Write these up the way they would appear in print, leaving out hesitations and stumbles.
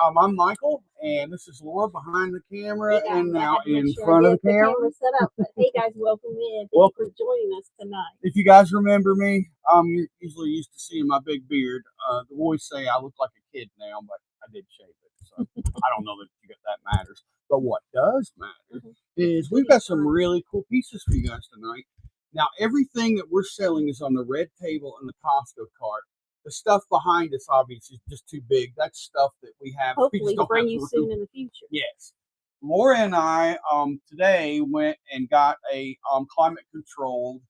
I'm Michael, and this is Laura behind the camera, Hey guys, and I now had to make in sure I front of the get the camera. camera set up. But hey guys, welcome in. Thank Welcome. you for joining us tonight. If you guys remember me, you're usually used to seeing my big beard. The boys say I look like a kid now, but I did shave it, so I don't know that matters. But what does matter is we've got some really cool pieces for you guys tonight. Now, everything that we're selling is on the red table and the Costco cart. The stuff behind us, obviously, is just too big. That's stuff that we have. Hopefully to bring you soon in the future. Yes. Laura and I today went and got a climate-controlled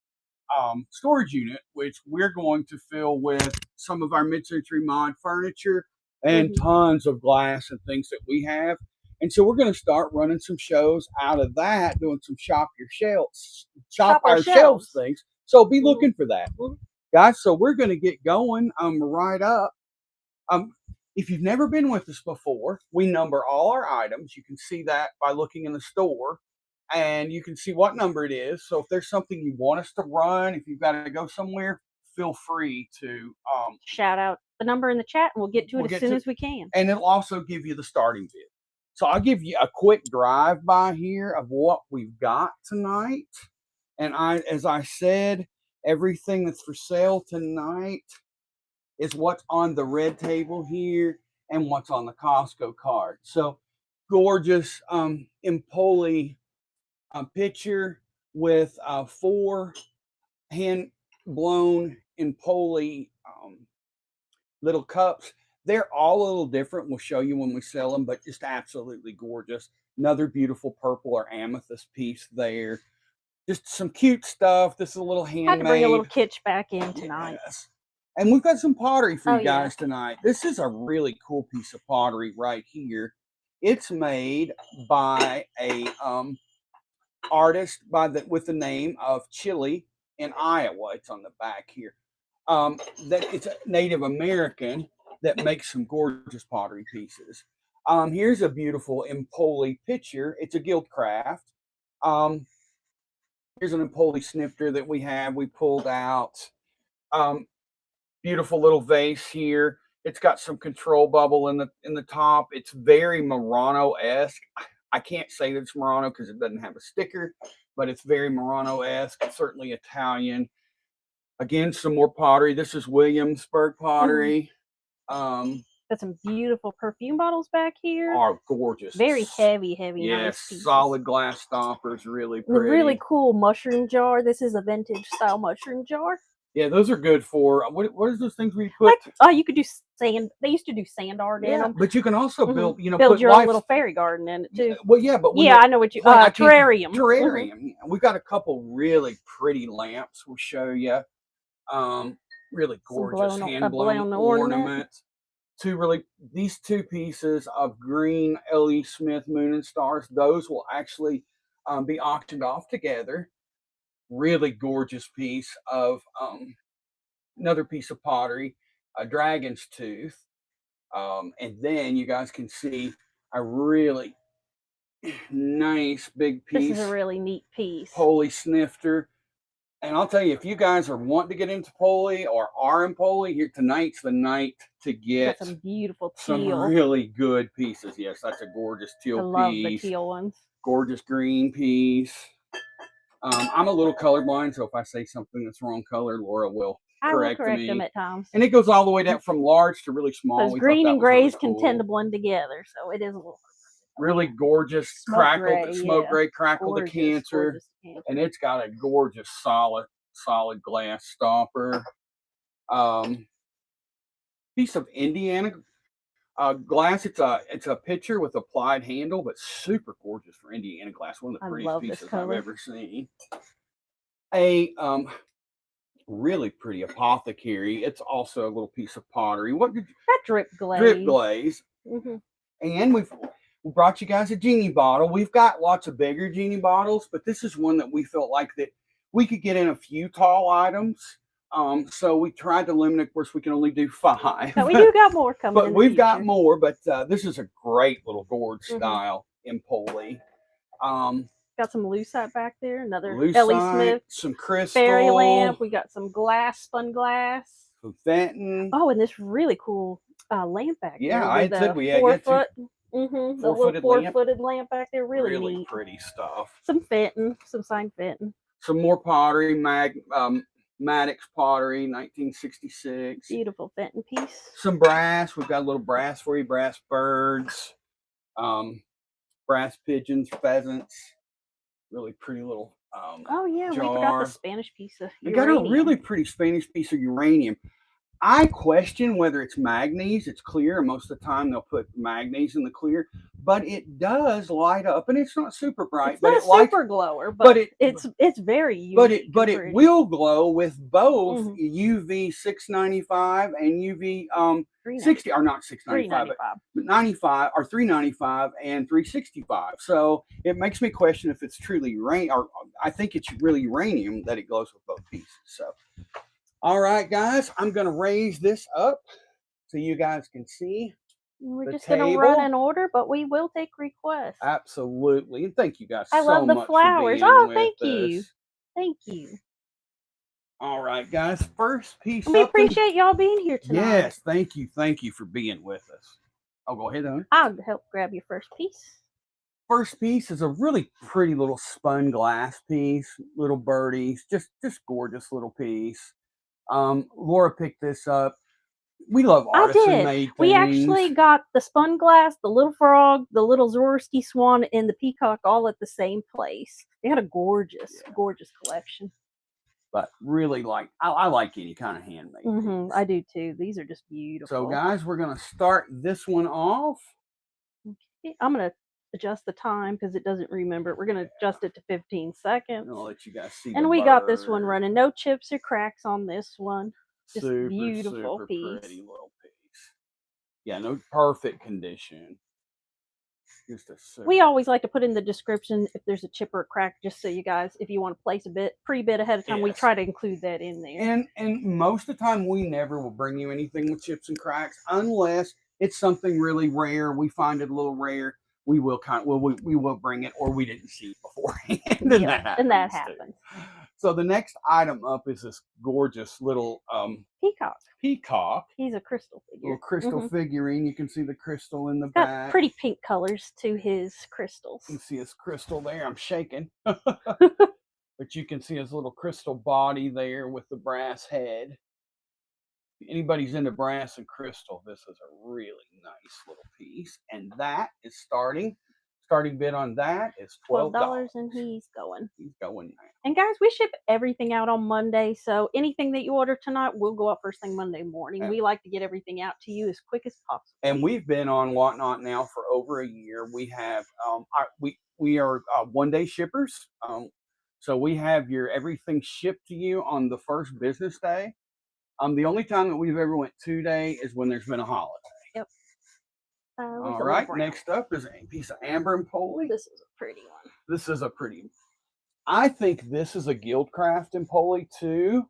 storage unit, which we're going to fill with some of our mid-century mod furniture and tons of glass and things that we have. And so we're going to start running some shows out of that, doing some shop our shelves things. So be looking for that, guys. So we're going to get going right up. If you've never been with us before, we number all our items. You can see that by looking in the store, and you can see what number it is. So if there's something you want us to run, if you've got to go somewhere, feel free to shout out the number in the chat, and we'll get to it as soon as we can. And it'll also give you the starting bid. So I'll give you a quick drive-by here of what we've got tonight. And as I said, everything that's for sale tonight is what's on the red table here and what's on the Costco card. So gorgeous Empoli picture with 4 hand-blown Empoli little cups. They're all a little different. We'll show you when we sell them, but just absolutely gorgeous. Another beautiful purple or amethyst piece there. Just some cute stuff. This is a little handmade. Had to bring a little kitsch back in tonight. Yes. And we've got some pottery for you guys tonight. This is a really cool piece of pottery right here. It's made by a artist with the name of Chile in Iowa. It's on the back here. That it's a Native American that makes some gorgeous pottery pieces. Here's a beautiful Empoli picture. It's a Guildcraft. Here's an Empoli snifter that we have. We pulled out. Beautiful little vase here. It's got some control bubble in the top. It's very Murano-esque. I can't say that it's Murano because it doesn't have a sticker, but it's very Murano-esque. It's certainly Italian. Again, some more pottery. This is Williamsburg pottery. Got some beautiful perfume bottles back here. Are gorgeous. Very heavy. Yes, nice solid glass stoppers. Really pretty. The really cool mushroom jar. This is a vintage style mushroom jar. Yeah, those are good for what is those things where you put? You could do sand. They used to do sand art in them. But you can also build, build your own little fairy garden in it too. Well, yeah, but I know what you terrarium. Terrarium. We've got a couple really pretty lamps. We'll show you. Really gorgeous hand-blown ornaments. These 2 pieces of green L.E. Smith Moon and Stars. Those will actually be auctioned off together. Really gorgeous piece of another piece of pottery, a dragon's tooth, and then you guys can see a really nice big piece. This is a really neat piece. Poli snifter. And I'll tell you, if you guys are wanting to get into Poli or are in Poli, here tonight's the night to get some beautiful teal. Some really good pieces. Yes, that's a gorgeous teal piece. I love the teal ones. Gorgeous green piece. I'm a little colorblind, so if I say something that's wrong color, Laura will correct me. Them at times. And it goes all the way down from large to really small. Those green and grays can tend to blend together, so it is a little really gorgeous smoke gray crackle to cancer, and it's got a gorgeous solid glass stopper. Piece of Indiana glass. It's a pitcher with applied handle, but super gorgeous for Indiana glass. One of the prettiest pieces I've ever seen. A really pretty apothecary. It's also a little piece of pottery. That drip glaze. Drip glaze. And we brought you guys a genie bottle. We've got lots of bigger genie bottles, but this is one that we felt like that we could get in a few tall items. So we tried to limit it. Of course, we can only do 5. But we do got more coming. But we've got more. But this is a great little gourd style Empoli. Got some lucite back there. Another lucite, L.E. Smith. Some crystal. Fairy lamp. We got some spun glass. Some Fenton. Oh, and this really cool lamp back Yeah, there I with had said a we had 4 got foot. The little 4-footed lamp. 4-footed lamp back there, really neat. Pretty stuff. Some fitting, some sign fitting. Some more pottery, Maddox pottery, 1966. Beautiful fitting piece. Some brass. We've got a little brass for you, brass birds, brass pigeons, pheasants. Really pretty little Oh yeah, jar. we forgot the Spanish piece of We uranium. got a really pretty Spanish piece of uranium. I question whether it's manganese. It's clear, and most of the time they'll put manganese in the clear, but it does light up, and it's not super bright. It's but not it a lights, super glower, but it's very unique. But it will glow with both UV 695 and UV 60, or not 695, but 95 or 395 and 365. So it makes me question if it's truly uranium, or I think it's really uranium that it glows with both pieces. So. All right, guys, I'm going to raise this up so you guys can see. We're just going to run in order, but we will take requests. Absolutely. And thank you guys so much. I love the flowers. Oh, thank you. Thank you. All right, guys, first piece. We appreciate y'all being here tonight. Yes, thank you. Thank you for being with us. Oh, go ahead, honey. I'll help grab your first piece. First piece is a really pretty little spun glass piece. Little birdies. Just gorgeous little piece. Laura picked this up. We love artisan made things. We actually got the spun glass, the little frog, the little Swarovski swan, and the peacock all at the same place. They had a gorgeous collection. But really, I like any kind of handmade. I do too. These are just beautiful. So, guys, we're gonna start this one off. Okay. I'm gonna adjust the time because it doesn't remember. We're gonna adjust it to 15 seconds. I'll let you guys see. And we got this one running. No chips or cracks on this one. Just super, beautiful super piece. Pretty little piece. Yeah, no, perfect condition. Just a super. We always like to put in the description if there's a chip or a crack, just so you guys, if you want to place a pre-bid ahead of time, we try to include that in there. And most of the time, we never will bring you anything with chips and cracks unless it's something really rare. We find it a little rare. We will we will bring it, or we didn't see it beforehand. And that happens. So the next item up is this gorgeous little peacock. He's a crystal figure. Little crystal figurine. You can see the crystal in the back. Got pretty pink colors to his crystals. You can see his crystal there. I'm shaking. But you can see his little crystal body there with the brass head. If anybody's into brass and crystal, this is a really nice little piece. And that is starting bid on that is $12. And he's going now. And guys, we ship everything out on Monday, so anything that you order tonight will go up first thing Monday morning. We like to get everything out to you as quick as possible. And we've been on Whatnot now for over a year. We have we are 1-day shippers, so we have your everything shipped to you on the first business day. The only time that we've ever went 2-day is when there's been a holiday. Yep. All right, next up is a piece of amber and poly. This is a pretty one. This is a pretty. I think this is a Gildcraft and poly too.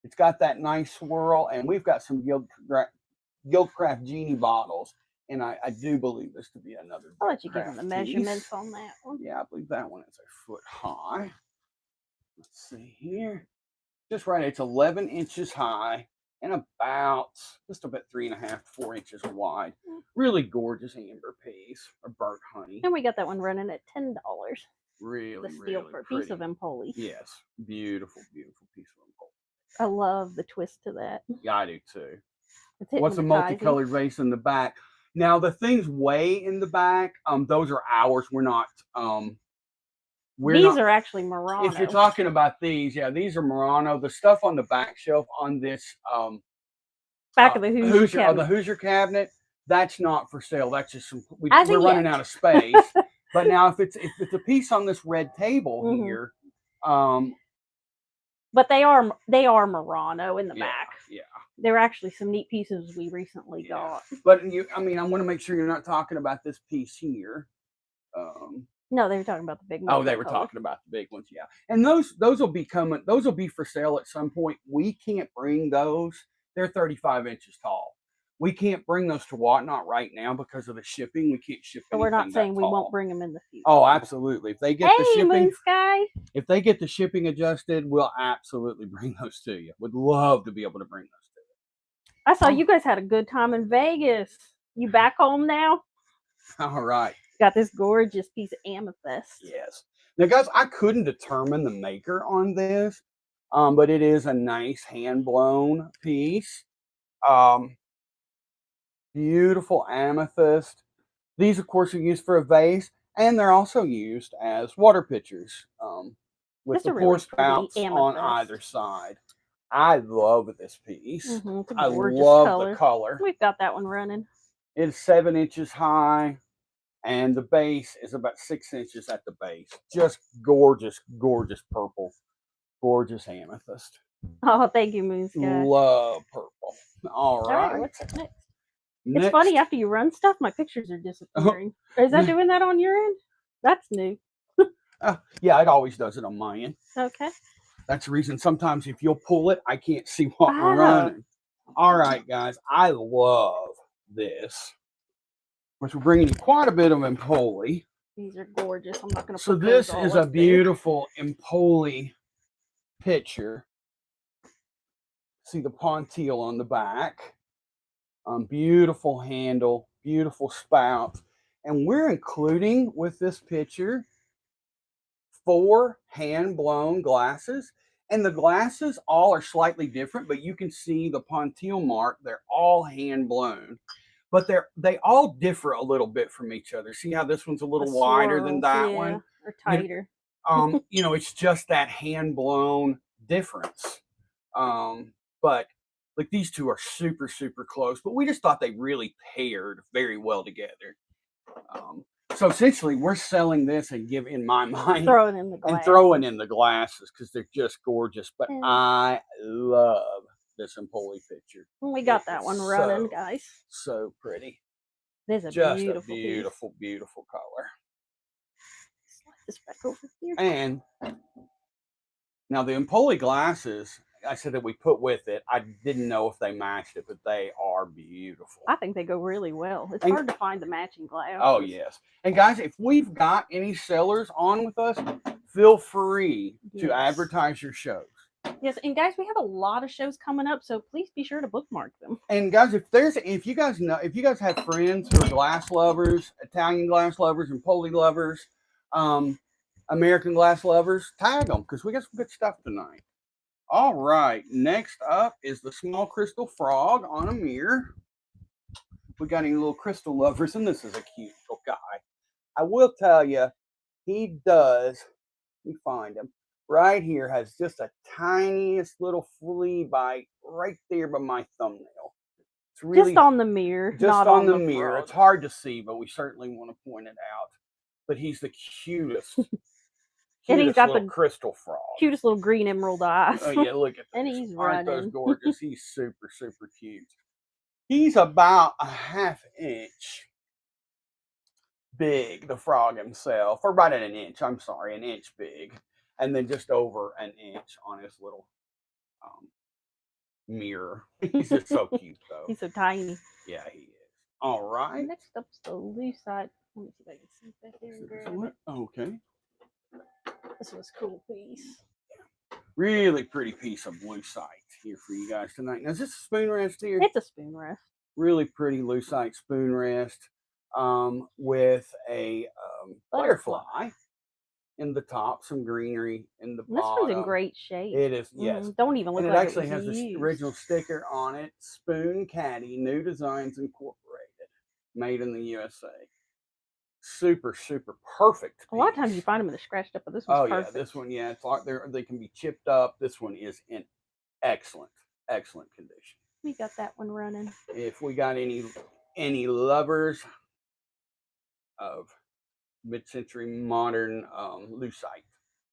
It's got that nice swirl, and we've got some Gildcraft Genie bottles, and I do believe this to be another. I'll let you give them the measurements on that one. Yeah, I believe that one is a foot high. Let's see here. Just right, it's 11 inches high and just about 3.5 to 4 inches wide. Really gorgeous amber piece or burnt honey. And we got that one running at $10. Really, the steel for a piece of Empoli. Yes, beautiful, beautiful piece of Empoli. I love the twist to that. Yeah, I do too. What's a multicolored vase in the back? Now the things way in the back, those are ours. We're not. These are actually Murano. If you're talking about these, yeah, these are Murano. The stuff on the back shelf on this back of the Hoosier cabinet. The Hoosier cabinet, that's not for sale. That's just we're running out of space. But now if it's a piece on this red table here, but they are Murano in the back. Yeah. There are actually some neat pieces we recently got. But I want to make sure you're not talking about this piece here. No, they were talking about the big ones. Oh, they were talking about the big ones, yeah. And those will be coming. Those will be for sale at some point. We can't bring those. They're 35 inches tall. We can't bring those to Whatnot right now because of the shipping. We can't ship. So we're not saying we won't bring them in the future. Oh, absolutely. If they get the shipping, Moon Sky. If they get the shipping adjusted, we'll absolutely bring those to you. Would love to be able to bring those to you. I saw Oh. you guys had a good time in Vegas. You back home now? All right. Got this gorgeous piece of amethyst. Yes. Now, guys, I couldn't determine the maker on this, but it is a nice hand-blown piece. Beautiful amethyst. These, of course, are used for a vase, and they're also used as water pitchers with Just the a pour really pretty spouts on either amethyst. side. I love this piece. It's a I gorgeous love color. the color. We've got that one running. It's 7 inches high, and the base is about 6 inches at the base. Just gorgeous, gorgeous purple, gorgeous amethyst. Oh, thank you, Moon Sky. Love purple. All All right, right. what's up next? Next, It's funny, after you run stuff, my pictures are disappearing. Is that doing that on your end? That's new. yeah, it always does it on my end. Okay. That's the reason sometimes if you'll pull it, I can't see what we're Ah. running. All right, guys, I love this. Which we're bringing you quite a bit of Empoli. These are gorgeous. I'm not going to So put this those all is a up there. beautiful Empoli picture. See the pontile on the back. Beautiful handle, beautiful spout. And we're including with this picture 4 hand-blown glasses. And the glasses all are slightly different, but you can see the pontile mark. They're all hand-blown. But they all differ a little bit from each other. See how this one's a little wider than that one? Or tighter. You know, it's just that hand-blown difference. But like these two are super, super close, but we just thought they really paired very well together. So essentially, we're selling this and in my mind, throwing in the glasses. And throwing in the glasses because they're just gorgeous. But I love this Empoli picture. We got that one running, guys. So pretty. There's a just beautiful, a beautiful, beautiful color. Slide this back over here. And now the Empoli glasses, I said that we put with it. I didn't know if they matched it, but they are beautiful. I think they go really well. It's hard to find the matching glasses. Oh, yes. And guys, if we've got any sellers on with us, feel free to advertise your shows. Yes, and guys, we have a lot of shows coming up, so please be sure to bookmark them. And guys, if you guys have friends who are glass lovers, Italian glass lovers, and Empoli lovers, American glass lovers, tag them because we got some good stuff tonight. All right, next up is the small crystal frog on a mirror. We got any little crystal lovers, and this is a cute little guy. I will tell you, he does. Let me find him. Right here has just a tiniest little flea bite right there by my thumbnail. It's really just on the mirror. Just not on the mirror. frog. It's hard to see, but we certainly want to point it out. But he's the cutest. And he's got the crystal frog. Cutest little green emerald eyes. Oh yeah, look at that. And he's Aren't running. those gorgeous? He's super, super cute. He's about a ½ inch big, the frog himself, or about an inch. I'm sorry, an inch big. And then just over an inch on his little mirror. He's just so cute, though. He's so tiny. Yeah, he is. All right. Next up's the lucite. Let me see if I can see back there and grab it. Okay. This was a cool piece. Really pretty piece of lucite here for you guys tonight. Now, is this a spoon rest here? It's a spoon rest. Really pretty lucite spoon rest with a butterfly in the top, some greenery in the bottom. This one's in great shape. It is, yes. Don't even look and like it actually has used. the original sticker on it. Spoon Caddy, New Designs Incorporated, made in the USA. Super, super perfect piece. A lot of times you find them and they're scratched up, but this one's perfect. Yeah, this one, yeah, it's like they can be chipped up. This one is in excellent, excellent condition. We got that one running. If we got any lovers of mid-century modern lucite,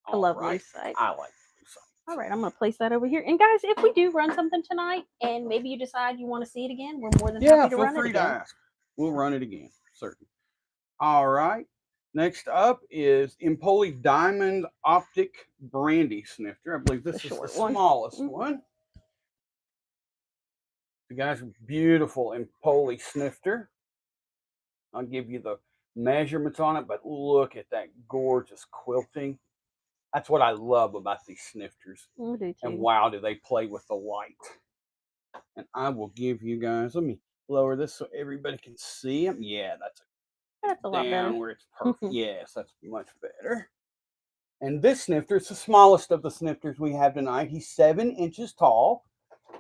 I love lucite. I like lucite. All right, I'm going to place that over here. And guys, if we do run something tonight and maybe you decide you want to see it again, we're more than happy to run it again. Yeah, feel free to ask. We'll run it again, certainly. All right. Next up is Empoli Diamond Optic Brandy Snifter. I believe this is the smallest one. You guys, beautiful Empoli snifter. I'll give you the measurements on it, but look at that gorgeous quilting. That's what I love about these snifters. I do too. And wow, do they play with the light. And I will give you guys, let me lower this so everybody can see them. Yeah, That's a lot better. down where it's perfect. Yes, that's much better. And this snifter is the smallest of the snifters we have tonight. He's 7 inches tall,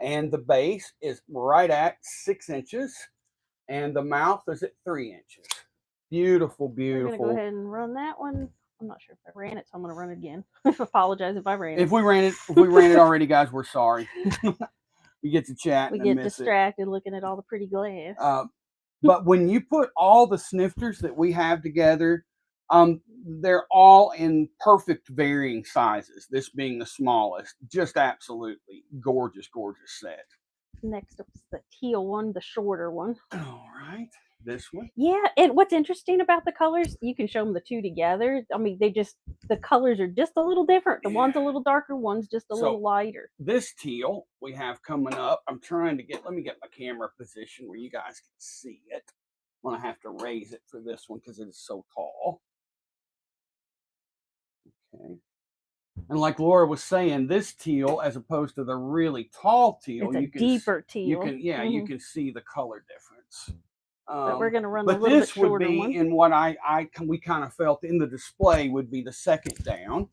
and the base is right at 6 inches, and the mouth is at 3 inches. Beautiful, beautiful. We're gonna go ahead and run that one. I'm not sure if I ran it, so I'm gonna run it again. Apologize if I ran it. If we ran it already, guys, we're sorry. We get to chat. We and get miss distracted looking at all the pretty glass. But when you put all the snifters that we have together, they're all in perfect varying sizes. This being the smallest, just absolutely gorgeous, gorgeous set. Next up is the teal one, the shorter one. All right, this one. Yeah, and what's interesting about the colors, you can show them the two together. I mean, the colors are just a little different. The one's a little darker, one's just a little lighter. This teal we have coming up, I'm trying to let me get my camera position where you guys can see it. I'm going to have to raise it for this one because it is so tall. Okay. And like Laura was saying, this teal, as opposed to the really tall teal, it's a deeper teal. You can see the color difference. But we're going to run the little bit shorter one. But this would be in what we kind of felt in the display would be the second down.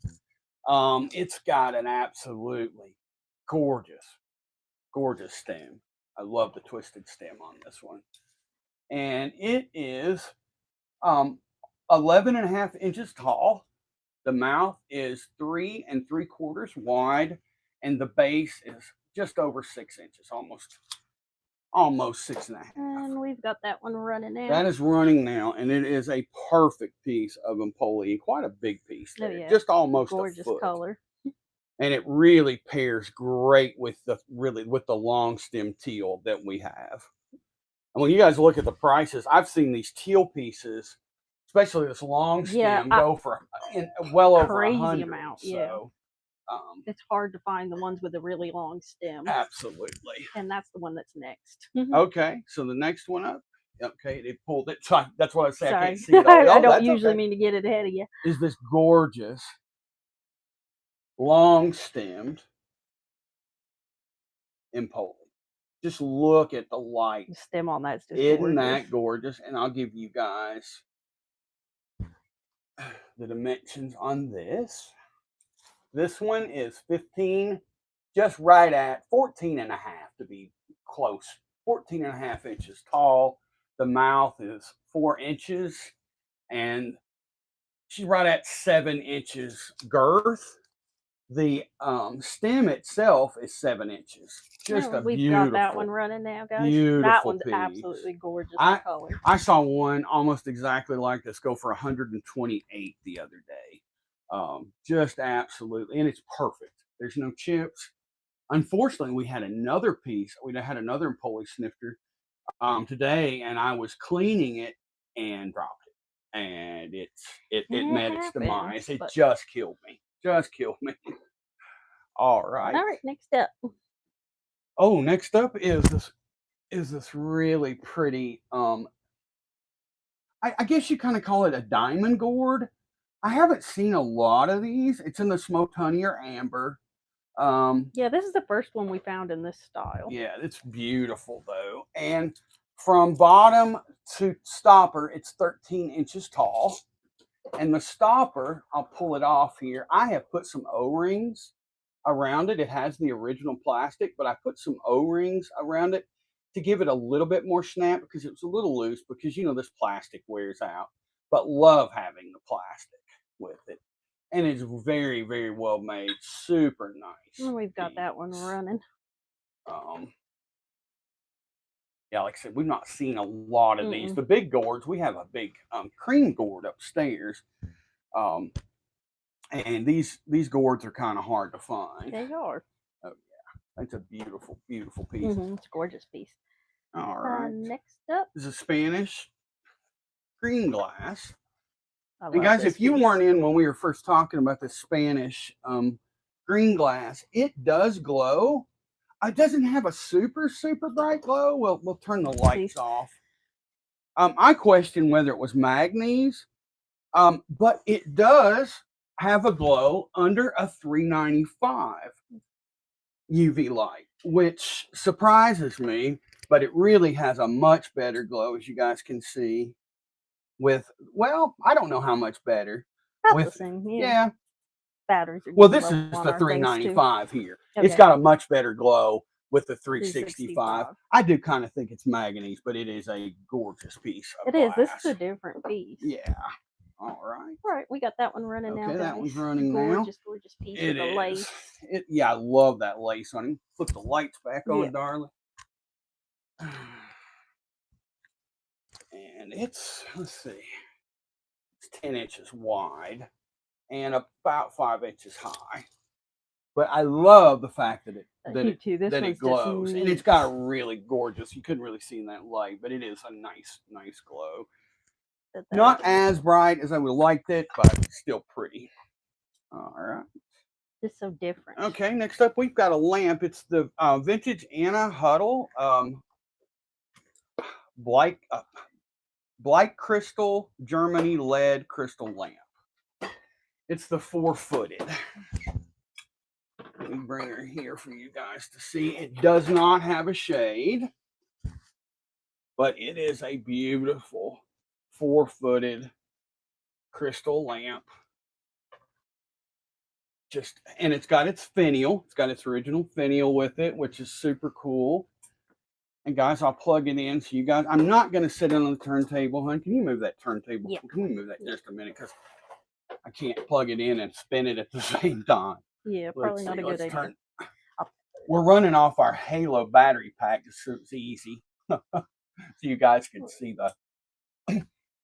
It's got an absolutely gorgeous, gorgeous stem. I love the twisted stem on this one. And it is 11.5 inches tall. The mouth is 3 3/4 wide, and the base is just over 6 inches, almost 6.5. And we've got that one running now. That is running now, and it is a perfect piece of Empoli, quite a big piece there. Yeah. Just almost gorgeous a foot. Color. And it really pairs great with the long stem teal that we have. And when you guys look at the prices, I've seen these teal pieces, especially this long stem, go for well over crazy 100 amount. So, it's hard to find the ones with a really long stem. Absolutely. And that's the one that's next. Okay, so the next one up. Okay, they pulled it. So that's what I said. Sorry. I can't see it all. I don't usually mean to get it ahead of you. Is this gorgeous, long-stemmed Empoli? Just look at the light. The stem on that's just Isn't gorgeous. that gorgeous? And I'll give you guys the dimensions on this. This one is 15, just right at 14.5 to be close. 14.5 inches tall. The mouth is 4 inches, and she's right at 7 inches girth. The stem itself is 7 inches. Just a we've beautiful. Got that one running now, guys. Beautiful that one's piece. Absolutely gorgeous color. I saw one almost exactly like this go for 128 the other day. Just absolutely, and it's perfect. There's no chips. Unfortunately, we had another piece. We had another Empoli snifter today, and I was cleaning it and dropped it, and it met its demise. It just killed me. Just killed me. All right. All right. Next up. Oh, next up is this really pretty. I guess you kind of call it a diamond gourd. I haven't seen a lot of these. It's in the smoked honey or amber. Yeah, this is the first one we found in this style. Yeah, it's beautiful though. And from bottom to stopper, it's 13 inches tall. And the stopper, I'll pull it off here. I have put some O-rings around it. It has the original plastic, but I put some O-rings around it to give it a little bit more snap because it was a little loose because, you know, this plastic wears out. But love having the plastic with it. And it's very, very well made. Super nice. And we've got that one running. Yeah, like I said, we've not seen a lot of these. The big gourds, we have a big cream gourd upstairs. And these gourds are kind of hard to find. They are. Oh, yeah. It's a beautiful, beautiful piece. It's a gorgeous piece. All right. Next up is a Spanish green glass. And guys, if you weren't in when we were first talking about the Spanish green glass, it does glow. It doesn't have a super, super bright glow. We'll turn the lights off. I question whether it was manganese, but it does have a glow under a 395 UV light. which surprises me, but it really has a much better glow, as you guys can see. With, well, I don't know how much better. About the With, same. Yeah. yeah. Batteries are Well, getting this low is on the our things too. 395 here. It's Okay. got a much better glow with the 365. 365. I do kind of think it's manganese, but it is a gorgeous piece of It is. This glass. is a different piece. Yeah. All right. All right, we got that one running now. Okay, that Guys. one's running now. Gorgeous, gorgeous piece It with the is. lace. Yeah, I love that lace on him. Put the lights back on, Yeah. darling. And it's, let's see, it's 10 inches wide and about 5 inches high. But I love the fact that it glows, and it's got a really gorgeous. You couldn't really see in that light, but it is a nice glow. Not as bright as I would have liked it, but still pretty. All right. It's so different. Okay, next up we've got a lamp. It's the vintage Anna Huddle Blight Crystal Germany lead crystal lamp. It's the 4-footed. Let me bring her here for you guys to see. It does not have a shade, but it is a beautiful 4-footed crystal lamp. And it's got its finial. It's got its original finial with it, which is super cool. And guys, I'll plug it in so you guys. I'm not going to sit on the turntable, hon. Can you move that turntable? Yeah. Can we move that just a minute? Because I can't plug it in and spin it at the same time. Yeah, probably not a good idea. We're running off our Halo battery pack just so it's easy. So you guys can see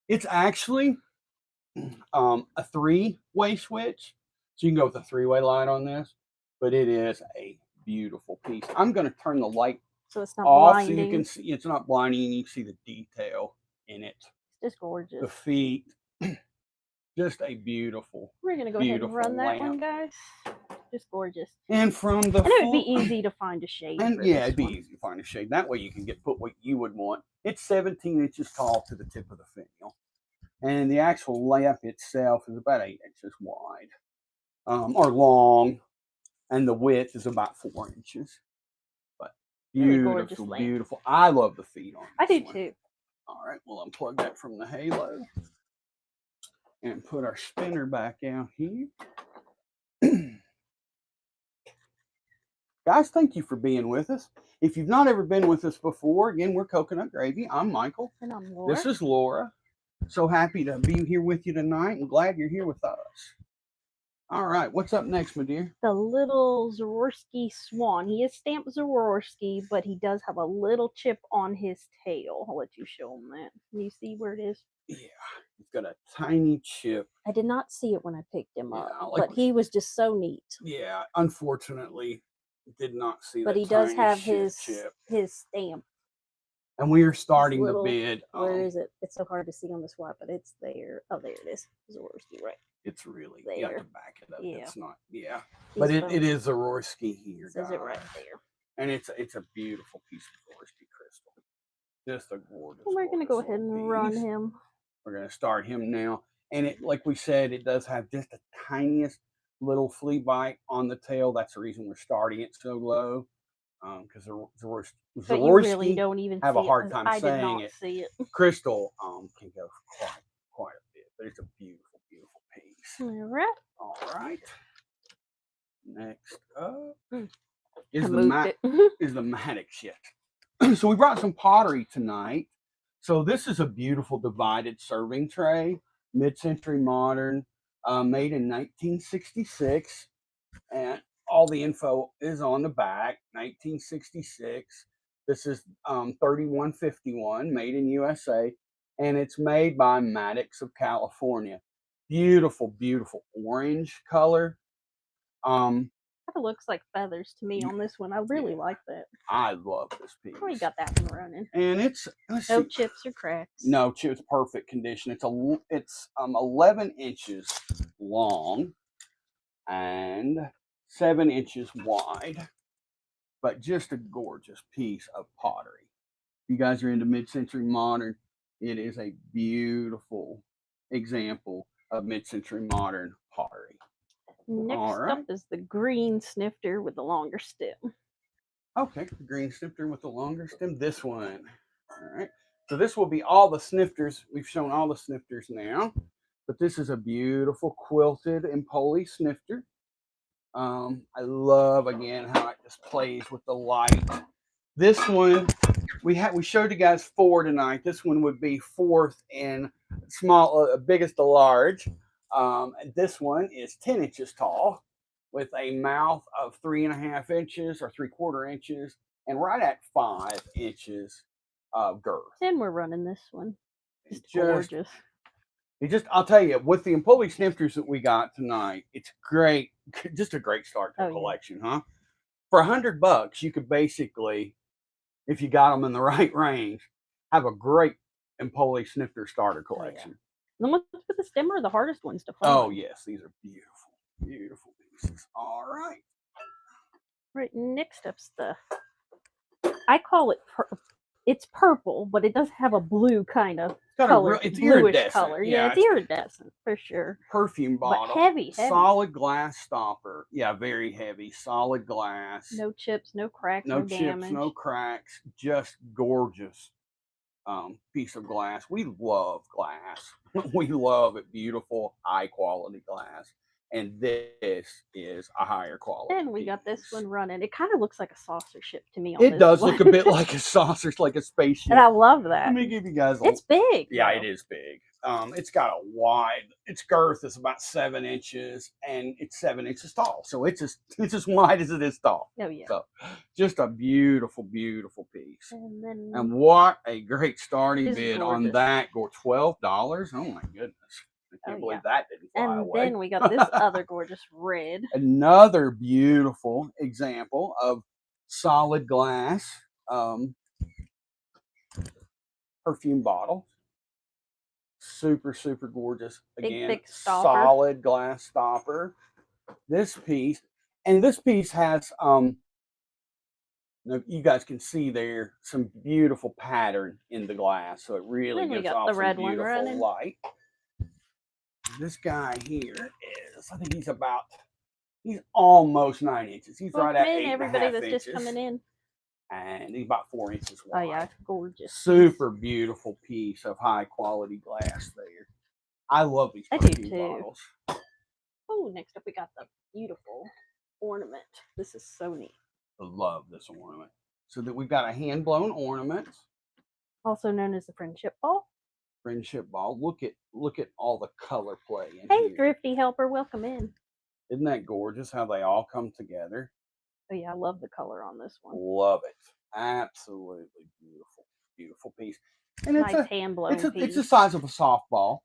it's actually a 3-way switch. So you can go with a 3-way light on this, but it is a beautiful piece. I'm going to turn the light so it's not off blinding. so you can see it's not blinding and you can see the detail in it. It's just gorgeous. The feet, just a beautiful. We're gonna go ahead and run that one, guys. Just gorgeous. And from the and it would be easy to find a shade. And yeah, it'd be easy to find a shade. That way you can put what you would want. It's 17 inches tall to the tip of the finial, and the actual lamp itself is about 8 inches wide, or long, and the width is about 4 inches. But beautiful, really beautiful. I love the feet on. I do too. All right, we'll unplug that from the Halo and put our spinner back out here. Guys, thank you for being with us. If you've not ever been with us before, again, we're Coconut Gravy. I'm Michael. And I'm Laura. This is Laura. So happy to be here with you tonight and glad you're here with us. All right, what's up next, my dear? The little Swarovski swan. He is stamped Swarovski, but he does have a little chip on his tail. I'll let you show him that. Can you see where it is? Yeah, he's got a tiny chip. I did not see it when I picked him up, but he was just so neat. Yeah, unfortunately, did not see that. But he does have his chip. His stamp. And we are starting the bid. Where is it? It's so hard to see on the swap, but it's there. Oh, there it is. Swarovski, right? It's really there. You have to back it up. Yeah. It's not. Yeah. He's but it is Swarovski here. It says it right there. And it's a beautiful piece of Swarovski crystal. Just a gorgeous. Well, we're gonna go ahead and run him. We're gonna start him now. And it, like we said, it does have just the tiniest little flea bite on the tail. That's the reason we're starting it so low. Because Swarovski you really don't even have see a hard time saying it. See it. Crystal can go quite a bit, but it's a beautiful, beautiful piece. All right. Next up is the Maddox shit. So we brought some pottery tonight. So this is a beautiful divided serving tray, mid-century modern, made in 1966, and all the info is on the back. 1966. This is 3151, made in USA, and it's made by Maddox of California. Beautiful, beautiful orange color. Kind of looks like feathers to me on this one. I really like that. I love this piece. We got that one running, and it's no chips or cracks. No chips, perfect condition. It's 11 inches long and 7 inches wide, but just a gorgeous piece of pottery. If you guys are into mid-century modern, it is a beautiful example of mid-century modern pottery. Next up is the green snifter with the longer stem. Okay, the green snifter with the longer stem. This one. All right. So this will be all the snifters. We've shown all the snifters now, but this is a beautiful quilted Empoli snifter. I love again how it just plays with the light. This one we showed you guys 4 tonight. This one would be 4th in small, biggest to large. And this one is 10 inches tall with a mouth of 3.5 inches or 3/4 inches and right at 5 inches of girth. And we're running this one. Just Just gorgeous. I'll tell you, with the Empoli snifters that we got tonight, it's great. Just a great start to a collection, huh? For $100, you could basically, if you got them in the right range, have a great Empoli snifter starter collection. The ones with the stem are the hardest ones to find. Oh yes, these are beautiful, beautiful pieces. All right. Right, next up's the, I call it, it's purple, but it does have a blue kind of color. It's bluish iridescent. color. Yeah, it's iridescent for sure. Perfume bottle. But heavy. Solid glass stopper. Yeah, very heavy. Solid glass. No chips, no cracks, no no chips, damage. no cracks. Just gorgeous piece of glass. We love glass. We love it. Beautiful, high quality glass. And this is a higher quality. And we got this one running. It kind of looks like a saucer ship to me. It does look a bit like a saucer, like a spaceship. And I love that. Let me give you guys It's big. Yeah, it is big. It's got a wide, its girth is about 7 inches and it's 7 inches tall. So it's as wide as it is tall. Oh yeah. So just a beautiful, beautiful piece. And what a great starting This is bid on gorgeous. that. $12. Oh my goodness. I can't believe that didn't fly and away. then we got this other gorgeous red. Another beautiful example of solid glass perfume bottle. Super, super gorgeous. Again, thick stopper. Solid glass stopper. This piece has you guys can see there some beautiful pattern in the glass, so it really Then we gives got off the some red one beautiful running. light. This guy here is, I think he's almost 9 inches. He's right at 8.5 everybody that's inches. just coming in. And he's about 4 inches wide. Oh yeah, it's gorgeous. Super beautiful piece of high quality glass there. I love these I do perfume too. bottles. Oh, next up we got the beautiful ornament. This is so neat. I love this ornament. So that we've got a hand blown ornament. Also known as the friendship ball. Friendship ball. Look at all the color play in Hey, here. Thrifty Helper, welcome in. Isn't that gorgeous how they all come together? Oh yeah, I love the color on this one. Love it. Absolutely beautiful. Beautiful piece. And Nice hand blown piece. It's the size of a softball.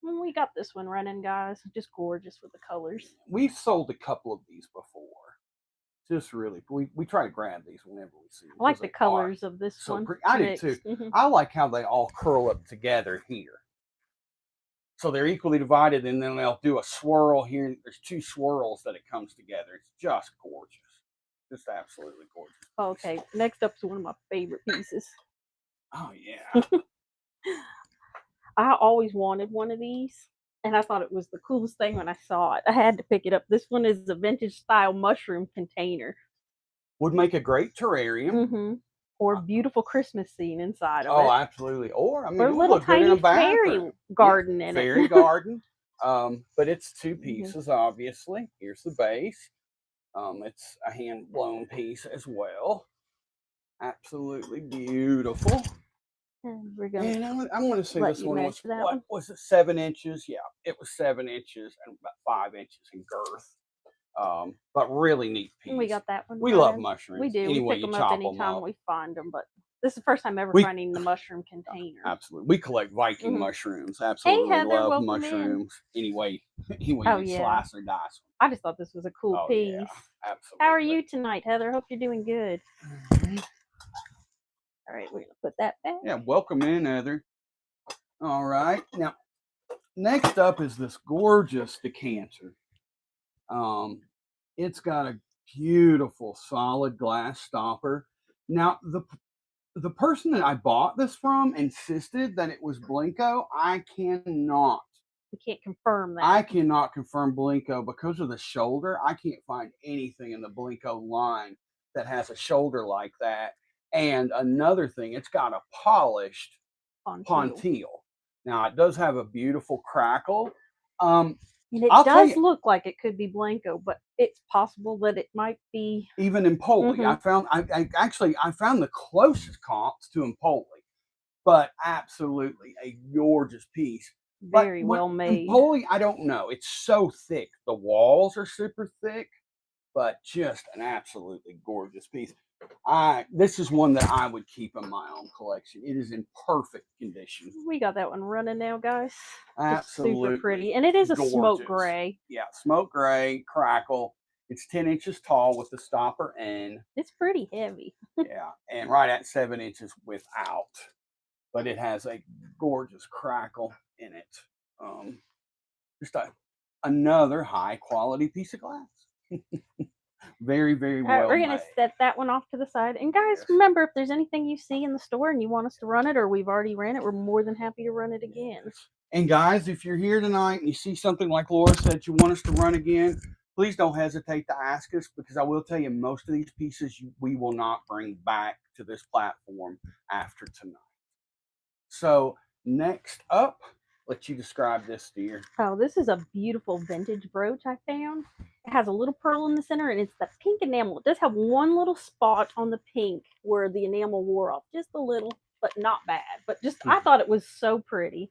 And we got this one running, guys. Just gorgeous with the colors. We've sold a couple of these before. Just really, we try to grab these whenever we see them. I like the colors of this so one. I do too. Mhm. I like how they all curl up together here. So they're equally divided, and then they'll do a swirl here. There's 2 swirls that it comes together. It's just gorgeous. Just absolutely gorgeous. Okay, next up is one of my favorite pieces. Oh, yeah. I always wanted one of these, and I thought it was the coolest thing when I saw it. I had to pick it up. This one is a vintage style mushroom container. Would make a great terrarium. Or a beautiful Christmas scene inside of it. Oh, absolutely. Or, I mean, or a little tiny fairy garden in it. Fairy garden. But it's 2 pieces, obviously. Here's the base. It's a hand-blown piece as well. Absolutely beautiful. And we're gonna. And I'm going to say this one was, what was it, 7 inches? Yeah, it was 7 inches and about 5 inches in girth. But really neat piece. We got that one. We love mushrooms. We do. Anyway, we pick them up anytime we find them, but this is the first time ever finding the mushroom container. Absolutely. We collect Viking mushrooms. Absolutely. Hey, Heather, love mushrooms. Anyway, you slice or dice them. I just thought this was a cool piece. Yeah, absolutely. How are you tonight, Heather? Hope you're doing good. All right, we're going to put that back. Yeah, welcome in, Heather. All right. Now, next up is this gorgeous decanter. It's got a beautiful solid glass stopper. Now, the person that I bought this from insisted that it was Blenko. I cannot. We can't confirm that. I cannot confirm Blenko because of the shoulder. I can't find anything in the Blenko line that has a shoulder like that. And another thing, it's got a polished On pontile. Now it does have a beautiful crackle. And it I'll tell does you, look like it could be Blanco, but it's possible that it might be. even Empoli, I found the closest comps to Empoli, but absolutely a gorgeous piece. But Very well made. Empoli, I don't know. It's so thick. The walls are super thick, but just an absolutely gorgeous piece. This is one that I would keep in my own collection. It is in perfect condition. We got that one running now, guys. It's Absolutely super pretty. And it is a smoke gorgeous. gray. Yeah, smoke gray, crackle. It's 10 inches tall with the stopper in. It's pretty heavy. Yeah, and right at 7 inches without. But it has a gorgeous crackle in it. Just another high quality piece of glass. Very, very All right, well we're going to made. set that one off to the side. And guys, Yes. remember, if there's anything you see in the store and you want us to run it, or we've already ran it, we're more than happy to run it again. And guys, if you're here tonight and you see something like Laura said you want us to run again, please don't hesitate to ask us, because I will tell you, most of these pieces we will not bring back to this platform after tonight. So next up, let you describe this, dear. Oh, this is a beautiful vintage brooch I found. It has a little pearl in the center, and it's the pink enamel. It does have one little spot on the pink where the enamel wore off, just a little, but not bad. But just, I thought it was so pretty.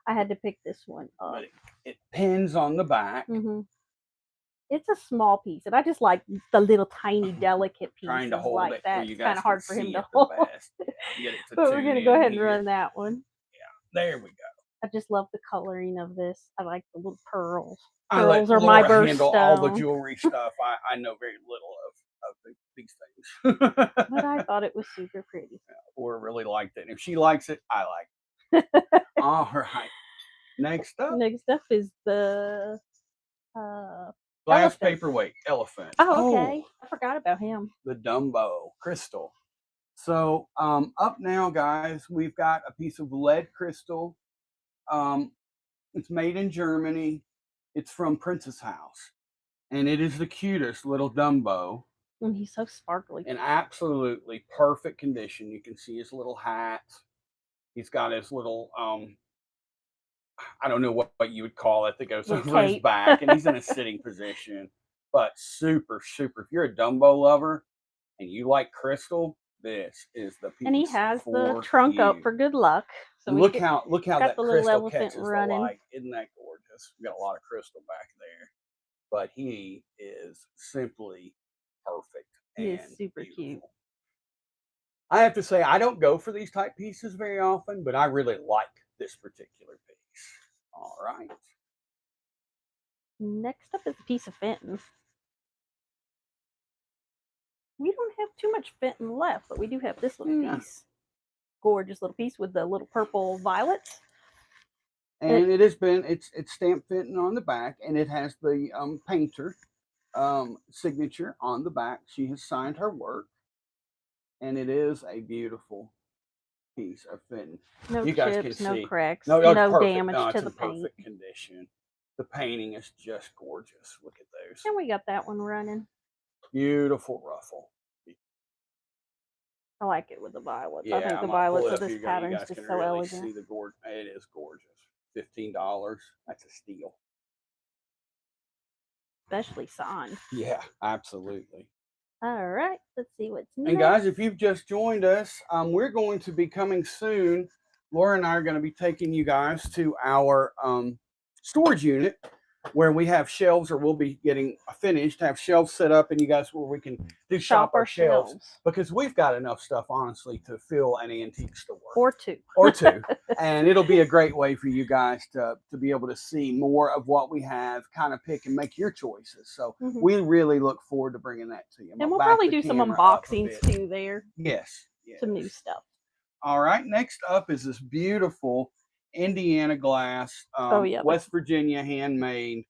I had to pick this one up. But it pins on the back. It's a small piece, and I just like the little tiny delicate pieces Trying to hold like it that. where you It's guys kind of hard for can him see to it the hold. best. Get it to But we're tune gonna go in ahead and here. run that one. There we go. I just love the coloring of this. I like the little pearls. I let Pearls are my Laura handle all the birthstone. jewelry stuff. I know very little of these things. But I thought it was super pretty. Laura really liked it. And if she likes it, I like it. All right. Next up, Next up is the glass elephant. paperweight elephant. Oh, okay. I forgot about him. The Dumbo crystal. So up now, guys, we've got a piece of lead crystal. It's made in Germany. It's from Princess House, and it is the cutest little Dumbo. And he's so sparkly. In absolutely perfect condition. You can see his little hat. He's got his little I don't know what you would call it that goes over his back, and he's in a sitting position. But super, super. If you're a Dumbo lover and you like crystal, this is the piece. And he has the for trunk you. up for good luck. So look how got that the little crystal elephant catches running. the light. Isn't that gorgeous? We got a lot of crystal back there, but he is simply perfect. He is super cute. I have to say, I don't go for these type pieces very often, but I really like this particular piece. All right. Next up is a piece of Fenton. We don't have too much Fenton left, but we do have this little piece. Gorgeous little piece with the little purple violets. And it's stamped Fenton on the back, and it has the painter signature on the back. She has signed her work, and it is a beautiful piece of Fenton. No you guys chips, can no see. cracks, no damage no, to it's the in paint. perfect condition. The painting is just gorgeous. Look at those. And we got that one running. Beautiful ruffle. I like it with the violets. Yeah, I think the I'm gonna violets pull it of up this here, pattern you is guys just can so really elegant. see the it is gorgeous. $15. That's a steal. Especially signed. Yeah, absolutely. All right, let's see what's next. And guys, if you've just joined us, we're going to be coming soon. Laura and I are going to be taking you guys to our storage unit where we have shelves, or we'll be getting finished, have shelves set up, and you guys where we can do shop our shelves, because we've got enough stuff, honestly, to fill an antique store. Or two. And it'll be a great way for you guys to be able to see more of what we have, kind of pick and make your choices. So we really look forward to bringing that to you. And we'll probably do some unboxings too there. Yes. Some new stuff. All right. Next up is this beautiful Indiana glass, West Virginia handmade.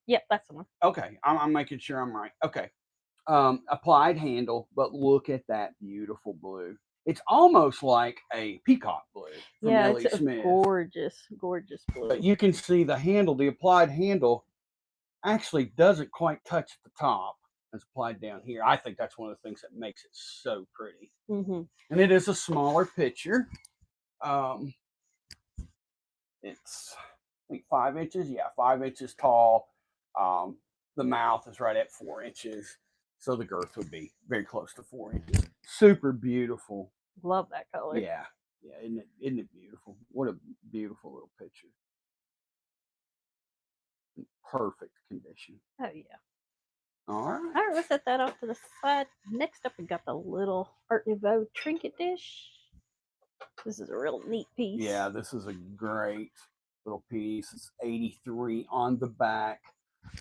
Yep, that's the one. Okay, I'm making sure I'm right. Okay, applied handle, but look at that beautiful blue. It's almost like a peacock blue from Nellie Smith. Gorgeous blue. But you can see the handle, the applied handle, actually doesn't quite touch the top. That's applied down here. I think that's one of the things that makes it so pretty. Mm-hmm. And it is a smaller picture. It's I think 5 inches. Yeah, 5 inches tall. The mouth is right at 4 inches. So the girth would be very close to 4 inches. Super beautiful. Love that color. Yeah. Yeah, isn't it beautiful? What a beautiful little picture. Perfect condition. Oh yeah. All right. All right, let's set that off to the side. Next up, we got the little Art Nouveau trinket dish. This is a real neat piece. Yeah, this is a great little piece. It's 83 on the back.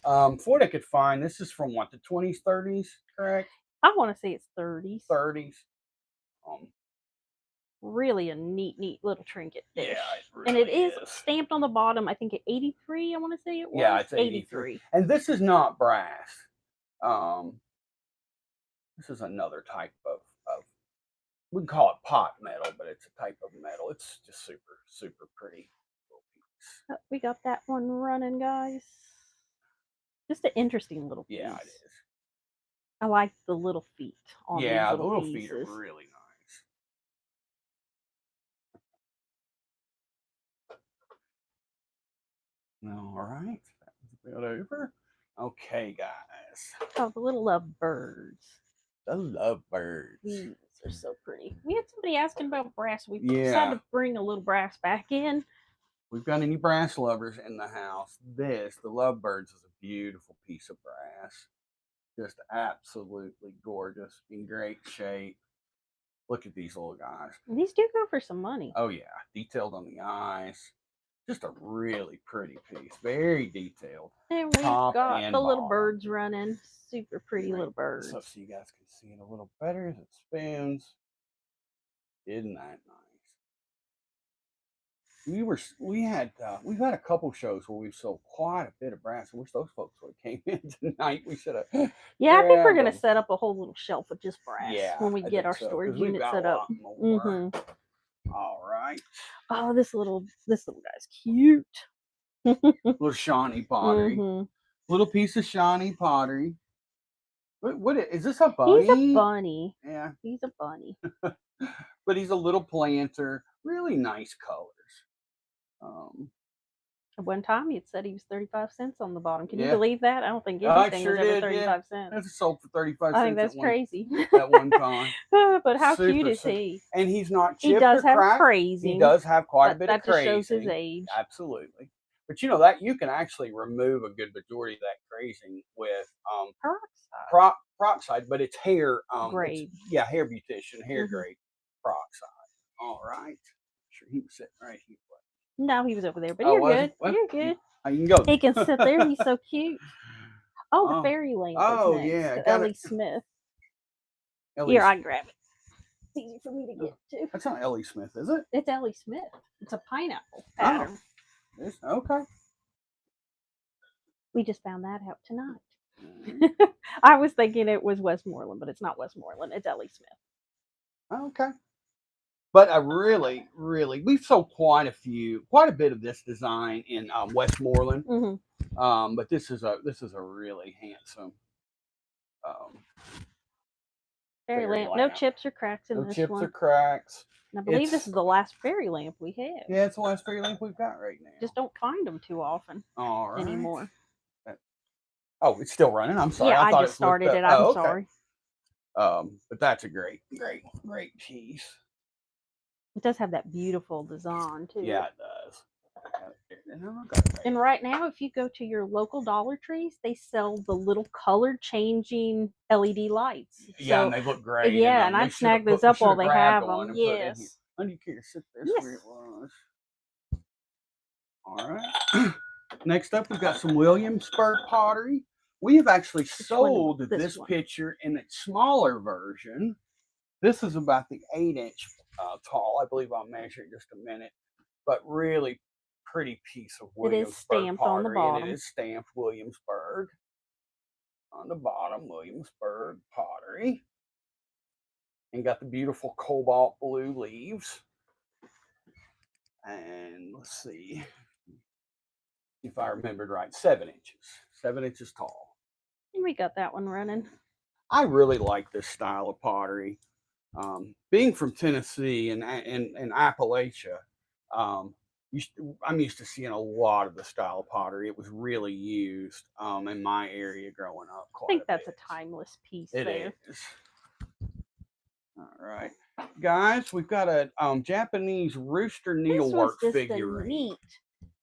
For what I could find, this is from what, the 20s, 30s, correct? I want to say it's 30s. 30s. Really a neat little trinket dish. Yeah, it really and it is is stamped on the bottom. I think at 83. I want to say it was. Yeah, it's 83. And this is not brass. This is another type of we can call it pot metal, but it's a type of metal. It's just super pretty little piece. Oh, we got that one running, guys. Just an interesting little piece. Yeah, it is. I like the little feet on these little the little pieces. feet are really nice. All right, that was over. Okay, guys. Oh, the little lovebirds. The lovebirds. These are so pretty. We had somebody asking about brass. We Yeah. decided to bring a little brass back in. We've got any brass lovers in the house. The lovebirds, is a beautiful piece of brass. Just absolutely gorgeous, in great shape. Look at these little guys. These do go for some money. Oh yeah, detailed on the eyes. Just a really pretty piece. Very detailed. And we've top got and the little bottom. birds running. Super pretty little birds. So you guys can see it a little better as it spins. Isn't that nice? We've had a couple shows where we've sold quite a bit of brass. I wish those folks would have came in tonight. We should have. Yeah, I think we're gonna set up a whole little shelf of just brass when we get our storage unit set up. All right. Oh, this little guy's cute. Little Shawnee pottery. Little piece of Shawnee pottery. What is this, a bunny? He's a bunny. Yeah. He's a bunny. But he's a little planter. Really nice colors. At one time, he had said he was 35 cents on the bottom. Can you Yeah. believe that? I don't think anything sure was ever did, 35 cents. That's sold for 35 cents. I think that's crazy. At one time. But how cute Super is simple. he? And he's not chipped He does or have cracked. crazing. He does have quite a bit of That just shows crazing. his age. Absolutely. But you know that you can actually remove a good majority of that crazing with Peroxide. peroxide, but it's hair grade. Hair beautician, hair grade peroxide. All right. Sure, he was sitting right here. No, he was over there, but you're good. Well, you're good. You can go. He can sit there. He's so cute. Oh, the fairy lamp. Oh, is next. yeah, The Ellie Smith. Here, I grab it. It's easy for me to get to. That's not Ellie Smith, is it? It's Ellie Smith. It's a pineapple pattern. Okay. We just found that out tonight. I was thinking it was Westmoreland, but it's not Westmoreland. It's Ellie Smith. Okay. But I really, we've sold quite a bit of this design in Westmoreland. But this is a really handsome fairy lamp. No chips or cracks in this one. No chips or cracks. And I believe this is the last fairy lamp we have. Yeah, it's the last fairy lamp we've got right now. Just don't find them too often anymore. Oh, it's still running. I'm sorry. Yeah, I thought just started it. I'm sorry. But that's a great piece. It does have that beautiful design too. Yeah, it does. And right now, if you go to your local Dollar Trees, they sell the little color changing LED lights. Yeah, and they look great. Yeah, and I snagged those up while they have them. Yes. And you can sit there where it was. All right. Next up, we've got some Williamsburg pottery. We have actually sold this picture in its smaller version. This is about the 8-inch tall. I believe I'll measure it in just a minute. But really pretty piece of Williamsburg It is stamped pottery. on the bottom. And it is stamped Williamsburg. On the bottom, Williamsburg pottery. And got the beautiful cobalt blue leaves. And let's see if I remembered right. 7 inches. 7 inches tall. We got that one running. I really like this style of pottery. Being from Tennessee and Appalachia, um, I'm used to seeing a lot of the style of pottery. It was really used in my area growing up I quite think a that's a bit. timeless piece It there. is. All right, guys, we've got a Japanese rooster This was needlework just a figurine.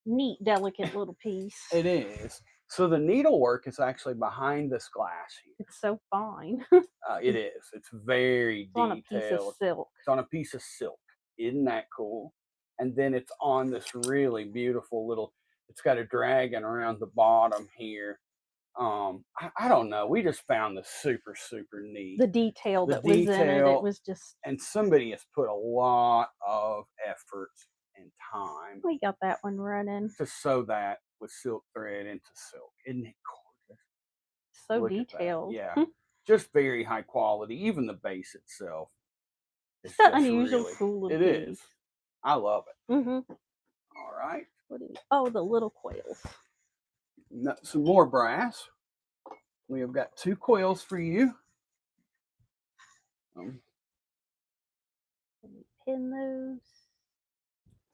neat, delicate little piece. It is. So the needlework is actually behind this glass here. It's so fine. It is. It's very It's on a piece of detailed. silk. It's on a piece of silk. Isn't that cool? And then it's on this really beautiful little. It's got a dragon around the bottom here. I don't know. We just found this super neat. The detail The that was in it was just. and somebody has put a lot of effort and time We got that one running. to sew that with silk thread into silk. Isn't it gorgeous? So Look at that. detailed. Yeah, just very high quality. Even the base itself is It's an just unusual, really. cool little It piece. is. I love it. Mm-hmm. All right, Oh, the little quails. some more brass. We have got 2 quails for you. Let me pin those.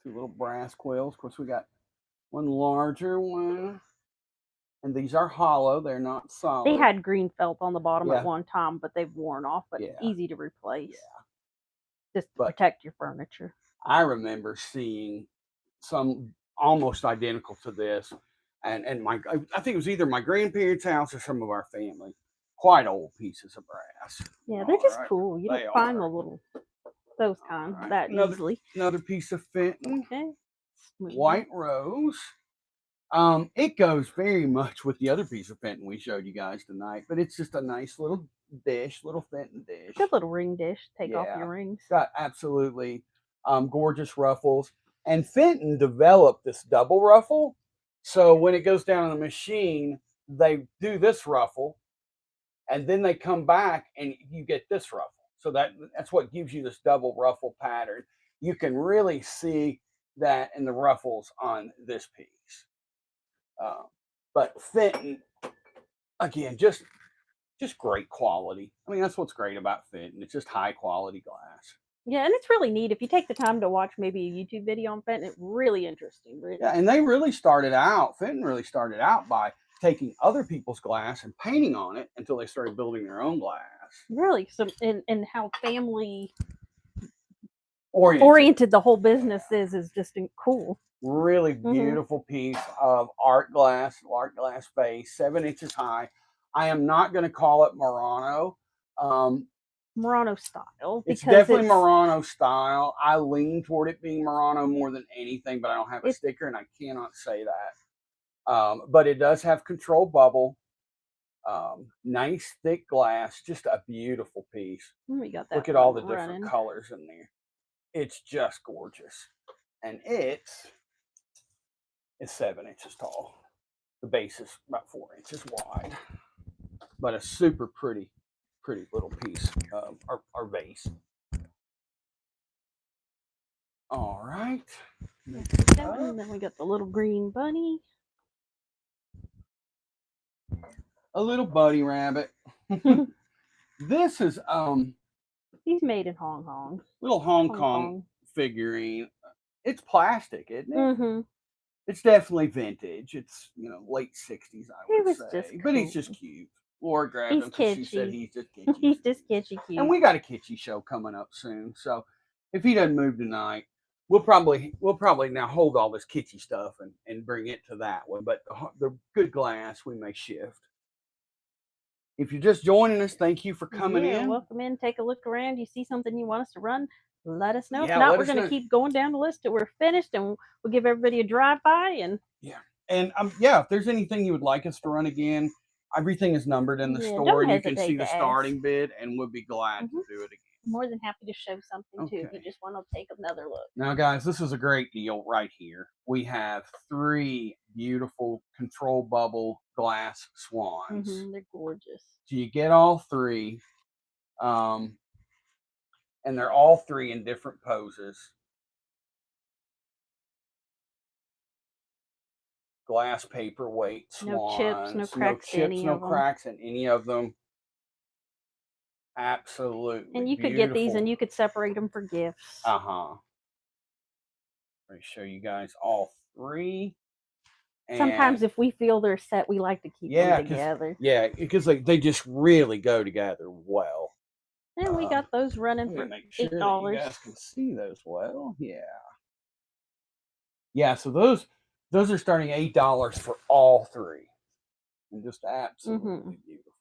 2 little brass quails. Of course, we got one larger one. And these are hollow. They're not solid. They had green felt on the bottom Yeah. at one time, but they've worn off, but Yeah. easy to replace. Yeah. Just to protect your furniture. I remember seeing some almost identical to this. And I think it was either my grandparents' house or some of our family. Quite old pieces of brass. Yeah, they're just right. cool. You They don't find are. those kind All right. that easily. Another piece of Fenton. Okay. Smooth. White rose. It goes very much with the other piece of Fenton we showed you guys tonight, but it's just a nice little dish, little Fenton dish. Good little ring dish. Take off Yeah. your rings. Got absolutely gorgeous ruffles. And Fenton developed this double ruffle. So when it goes down on the machine, they do this ruffle, and then they come back and you get this ruffle. So that's what gives you this double ruffle pattern. You can really see that in the ruffles on this piece. But Fenton, again, just great quality. I mean, that's what's great about Fenton. It's just high quality glass. Yeah, and it's really neat if you take the time to watch maybe a YouTube video on Fenton. It's really interesting. Really. Yeah, and Fenton really started out by taking other people's glass and painting on it until they started building their own glass. Really, so and how family oriented the whole business is just cool. Really beautiful piece of art glass base, 7 inches high. I am not going to call it Murano. Murano style. It's definitely Murano style. I lean toward it being Murano more than anything, but I don't have a sticker and I cannot say that. But it does have controlled bubble. Nice thick glass, just a beautiful piece. We got that. Look at all the different colors in there. It's just gorgeous. And it's 7 inches tall. The base is about 4 inches wide. But a super pretty little piece of our vase. All right. And then we got the little green bunny. A little bunny rabbit. This is he's made in Hong Kong. Little Hong Kong figurine. It's plastic, isn't it? It's definitely vintage. It's late 60s, I would say. But he's just cute. Laura grabbed him because she said he's just kitschy. He's just kitschy cute. And we got a kitschy show coming up soon. So if he doesn't move tonight, we'll probably now hold all this kitschy stuff and bring it to that one. But the good glass we may shift. If you're just joining us, thank you for coming in. Welcome in. Take a look around. You see something you want us to run, let us know. If not, we're going to keep going down the list till we're finished, and we'll give everybody a drive-by. And if there's anything you would like us to run again, everything is numbered in the store. You can see the starting bid, and we'll be glad to do it again. More than happy to show something too if you just want to take another look. Now, guys, this is a great deal right here. We have 3 beautiful control bubble glass swans. They're gorgeous. So you get all 3, and they're all 3 in different poses. Glass paperweight swans. No chips, no cracks in any of them. Absolutely. And you could get these and beautiful. you could separate them for gifts. Uh-huh. Let me show you guys all three. Sometimes And if we feel they're set, we like to keep them together. because they just really go together well. And we got those running Let me for make sure that $8. you guys can see those well. Yeah. Yeah, so those are starting $8 for all three. And just absolutely beautiful.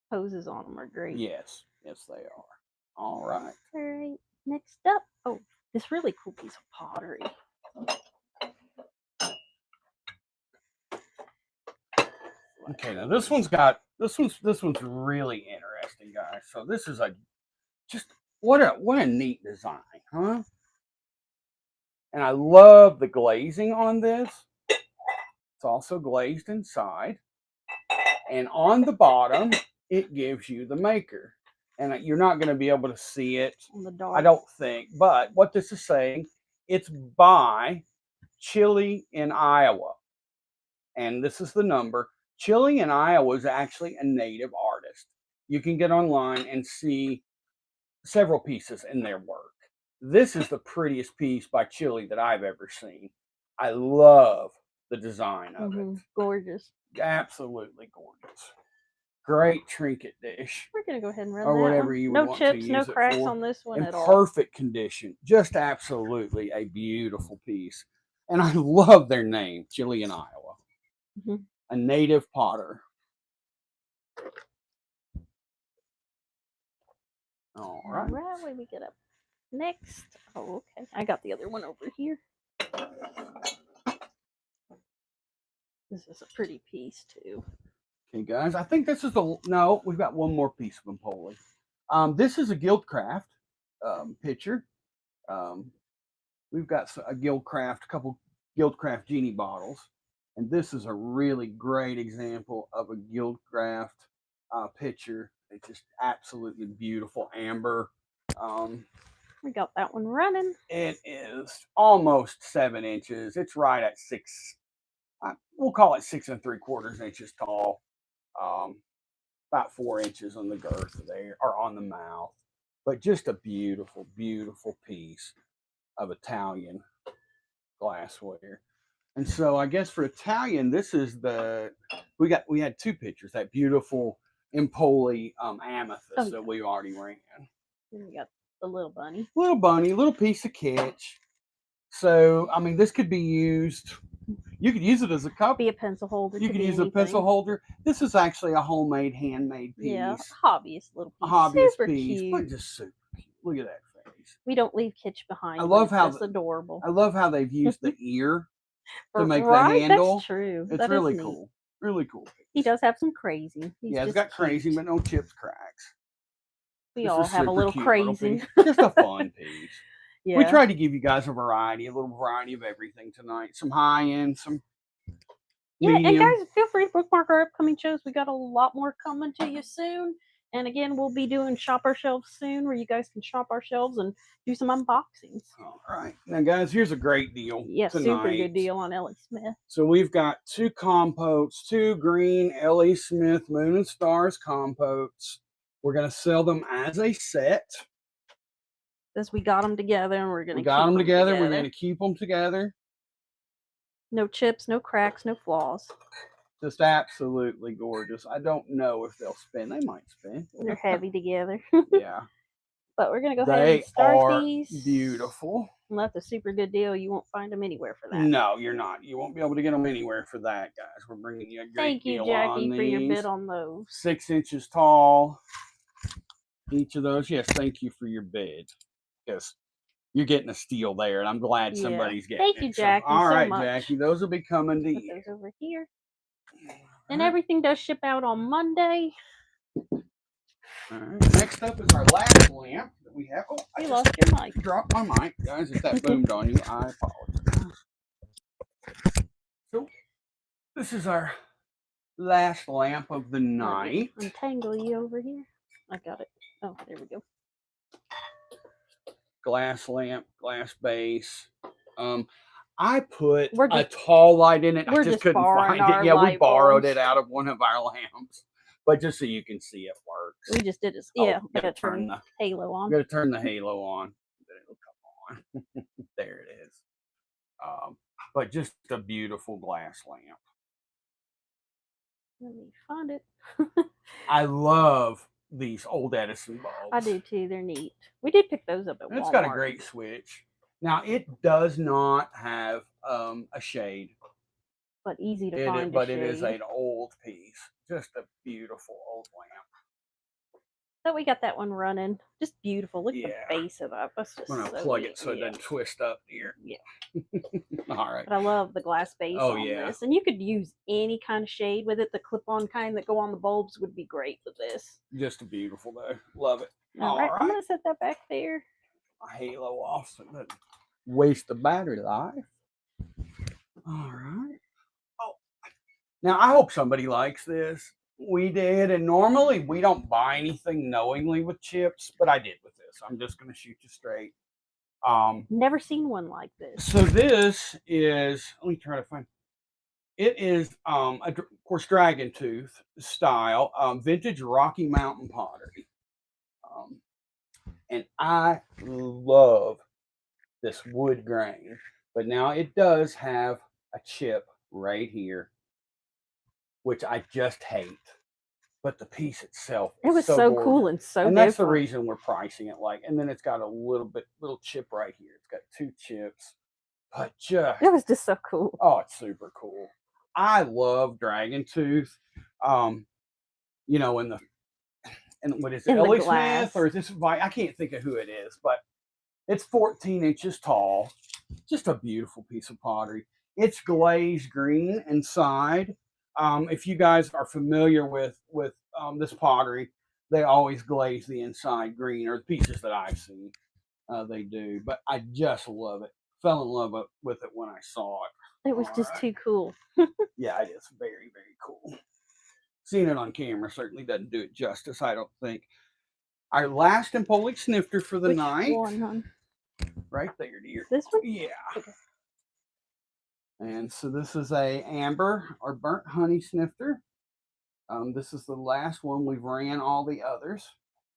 Poses on them are great. Yes, yes, they are. All right. All right. Next up, oh, this really cool piece of pottery. Okay, now this one's really interesting, guys. So this is what a neat design, huh? And I love the glazing on this. It's also glazed inside. And on the bottom, it gives you the maker. And you're not going to be able to see it, on the dark. I don't think. But what this is saying, it's by Chili in Iowa. And this is the number. Chili in Iowa is actually a native artist. You can get online and see several pieces in their work. This is the prettiest piece by Chili that I've ever seen. I love the design of it. Gorgeous. Absolutely gorgeous. Great trinket dish. We're gonna go ahead and run or that whatever one. you would No want chips, to use no it cracks for. on this one In at all. perfect condition. Just absolutely a beautiful piece. And I love their name, Chili in Iowa. A native potter. All right. Where we get up next? Oh, okay. I got the other one over here. This is a pretty piece too. Okay, guys. I think this is we've got one more piece of Empoli. This is a Guildcraft picture. We've got a couple Guildcraft genie bottles. And this is a really great example of a Guildcraft picture. It's just absolutely beautiful amber. We got that one running. It is almost 7 inches. It's right at 6. We'll call it 6 3/4 inches tall. About 4 inches on the girth there, or on the mouth. But just a beautiful, beautiful piece of Italian glassware. And so I guess for Italian, this is we had two pictures, that beautiful Empoli amethyst that we already ran. And we got the little bunny. Little bunny, little piece of kitsch. So, I mean, this could be used, you could use it as a cup. Be a pencil holder. You could use a pencil holder. This is actually a homemade, handmade piece. Yeah, hobbyist little piece. A hobbyist super piece, cute. but just super cute. Look at that face. We don't leave kitsch behind. I love how it's adorable. I love how they've used the ear to make the right? handle. That's true. It's really cool. Really cool. He does have some crazy. Yeah, it's got crazy, but no chips, cracks. We all have a little crazy. Just a fun piece. Yeah. We tried to give you guys a little variety of everything tonight. Some high end, some medium. And guys, feel free to bookmark our upcoming shows. We got a lot more coming to you soon. And again, we'll be doing Shop Our Shelves soon, where you guys can shop our shelves and do some unboxings. All right. Now, guys, here's a great deal. Yes, super good deal on L.E. Smith. So we've got 2 compotes, 2 green L.E. Smith Moon and Stars compotes. We're going to sell them as a set. As we got them together, and we're going to keep them together. We're going to keep them together. No chips, no cracks, no flaws. Just absolutely gorgeous. I don't know if they'll spin. They might spin. They're heavy together. Yeah. But we're going to go ahead and start these. Beautiful. And that's a super good deal. You won't find them anywhere for that. No, you're not. You won't be able to get them anywhere for that, guys. We're bringing you a great deal on these. Thank you, Jackie, for your bid on those. 6 inches tall. Each of those. Yes, thank you for your bid. Yes. You're getting a steal there, and I'm glad somebody's getting it. Thank you, Jackie. All right, so much. Jackie. Those will be coming to you. Those over here. And everything does ship out on Monday. All right. Next up is our last lamp that we have. Oh, I lost your mic. Dropped my mic, guys. If that boomed on you, I apologize. So, this is our last lamp of the night. Untangle you over here. I got it. Oh, there we go. Glass lamp, glass base. I put a tall light in it. I just couldn't find it. Yeah, we borrowed it out of one of our lamps. but just so you can see it works. We just did it. Oh, Yeah, you I gotta got to turn the halo on. You got to turn the halo on. Then it'll come on. There it is. But just a beautiful glass lamp. Let me find it. I love these old Edison bulbs. I do too. They're neat. We did pick those up at Walmart. It's got a great switch. Now it does not have a shade, but easy to find. But it is an old piece. Just a beautiful old lamp. So we got that one running. Just beautiful. Look at the base of that. That's just I'm gonna plug it so it doesn't twist up here. Yeah. All right. But I love the glass base on this. And you could use any kind of shade with it. The clip-on kind that go on the bulbs would be great with this. Just beautiful though. Love it. All right. I'm gonna set that back there. A halo off so it doesn't waste the battery life. All right. Oh, now I hope somebody likes this. We did, and normally we don't buy anything knowingly with chips, but I did with this. I'm just going to shoot you straight. Never seen one like this. So this is, let me try to find. It is, of course, Dragon Tooth style, vintage Rocky Mountain pottery. And I love this wood grain, but now it does have a chip right here, which I just hate. But the piece itself, it was so cool and so and that's the reason we're pricing it like. And then it's got a little chip right here. It's got 2 chips, but it was just so cool. Oh, it's super cool. I love Dragon Tooth. You know, and what is it, Ellie Smith, or is this? I can't think of who it is, but it's 14 inches tall. Just a beautiful piece of pottery. It's glazed green inside. If you guys are familiar with this pottery, they always glaze the inside green, or the pieces that I've seen, they do. But I just love it. Fell in love with it when I saw it. It was just too cool. Yeah, it is very, very cool. Seeing it on camera certainly doesn't do it justice, I don't think. Our last Empoli snifter for the night. One, hon? Right there, dear. This one? Yeah. Okay. And so this is a amber or burnt honey snifter. This is the last one. We've ran all the others.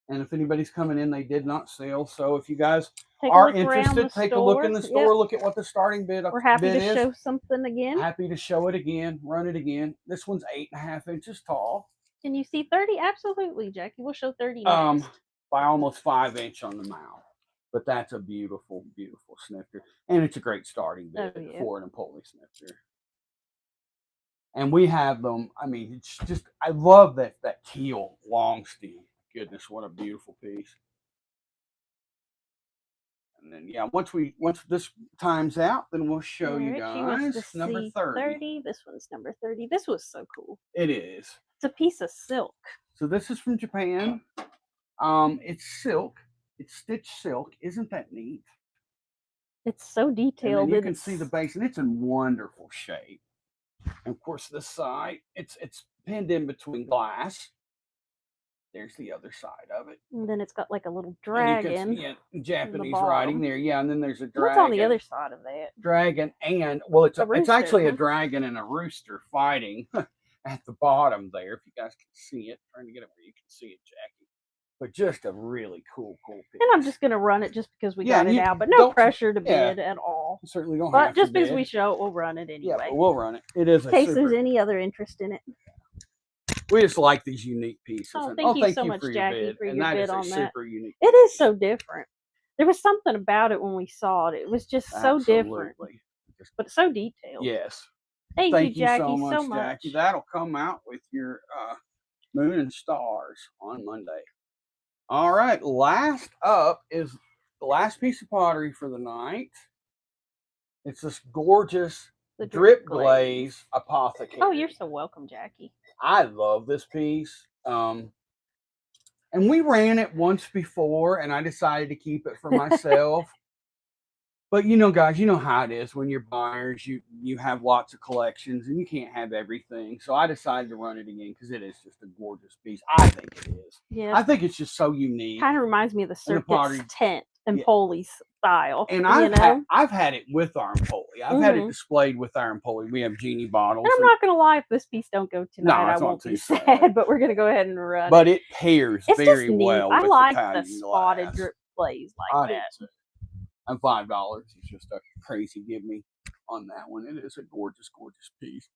And if anybody's coming in, they did not sell. So if you guys are interested, take a look in the store. Look at what the starting bid is. We're happy to show something again. Happy to show it again. Run it again. This one's 8.5 inches tall. Can you see 30? Absolutely, Jackie. We'll show 30 next. By almost 5 inch on the mouth. But that's a beautiful, beautiful snifter. And it's a great starting bid for an Empoli snifter. And we have them. I mean, it's just, I love that teal long steel. Goodness, what a beautiful piece. And then, yeah, once this time's out, then we'll show you guys number 30. This one's number 30. This was so cool. It is. It's a piece of silk. So this is from Japan. It's silk. It's stitched silk. Isn't that neat? It's so detailed. And you can see the base, and it's in wonderful shape. And of course, this side, it's pinned in between glass. There's the other side of it. And then it's got like a little dragon. Japanese writing there. Yeah, and then there's a dragon. What's on the other side of that? Dragon, and well, it's actually a dragon and a rooster fighting at the bottom there. If you guys can see it, trying to get it where you can see it, Jackie. But just a really cool piece. And I'm just gonna run it just because we got it out, but no pressure to bid at all. You certainly don't. But just because we show it, we'll run it anyway. Yeah, we'll run it. It is in case there's any other interest in it. We just like these unique pieces. Oh, thank you so much, Jackie, for your bid on that. Super unique. It is so different. There was something about it when we saw it. It was just so different, but so detailed. Yes. Thank you, Jackie, so much. Jackie. That'll come out with your moon and stars on Monday. All right. Last up is the last piece of pottery for the night. It's this gorgeous drip glaze apothecary. Oh, you're so welcome, Jackie. I love this piece. And we ran it once before, and I decided to keep it for myself. But you know, guys, you know how it is when you're buyers. You have lots of collections, and you can't have everything. So I decided to run it again because it is just a gorgeous piece. I think it is. Yeah. I think it's just so unique. Kind of reminds me of the circus tent Empoli style. And You I've had it with our Empoli. I've had it displayed with our Empoli. We have genie bottles. And I'm not gonna lie, if this piece don't go tonight, I it's not won't too be sad. sad. But we're gonna go ahead and run But it. it pairs It's very just neat. well I with like Italian the spotted glass. drip glaze I like do that. too. And $5 is just a crazy give me on that one. It is a gorgeous, gorgeous piece.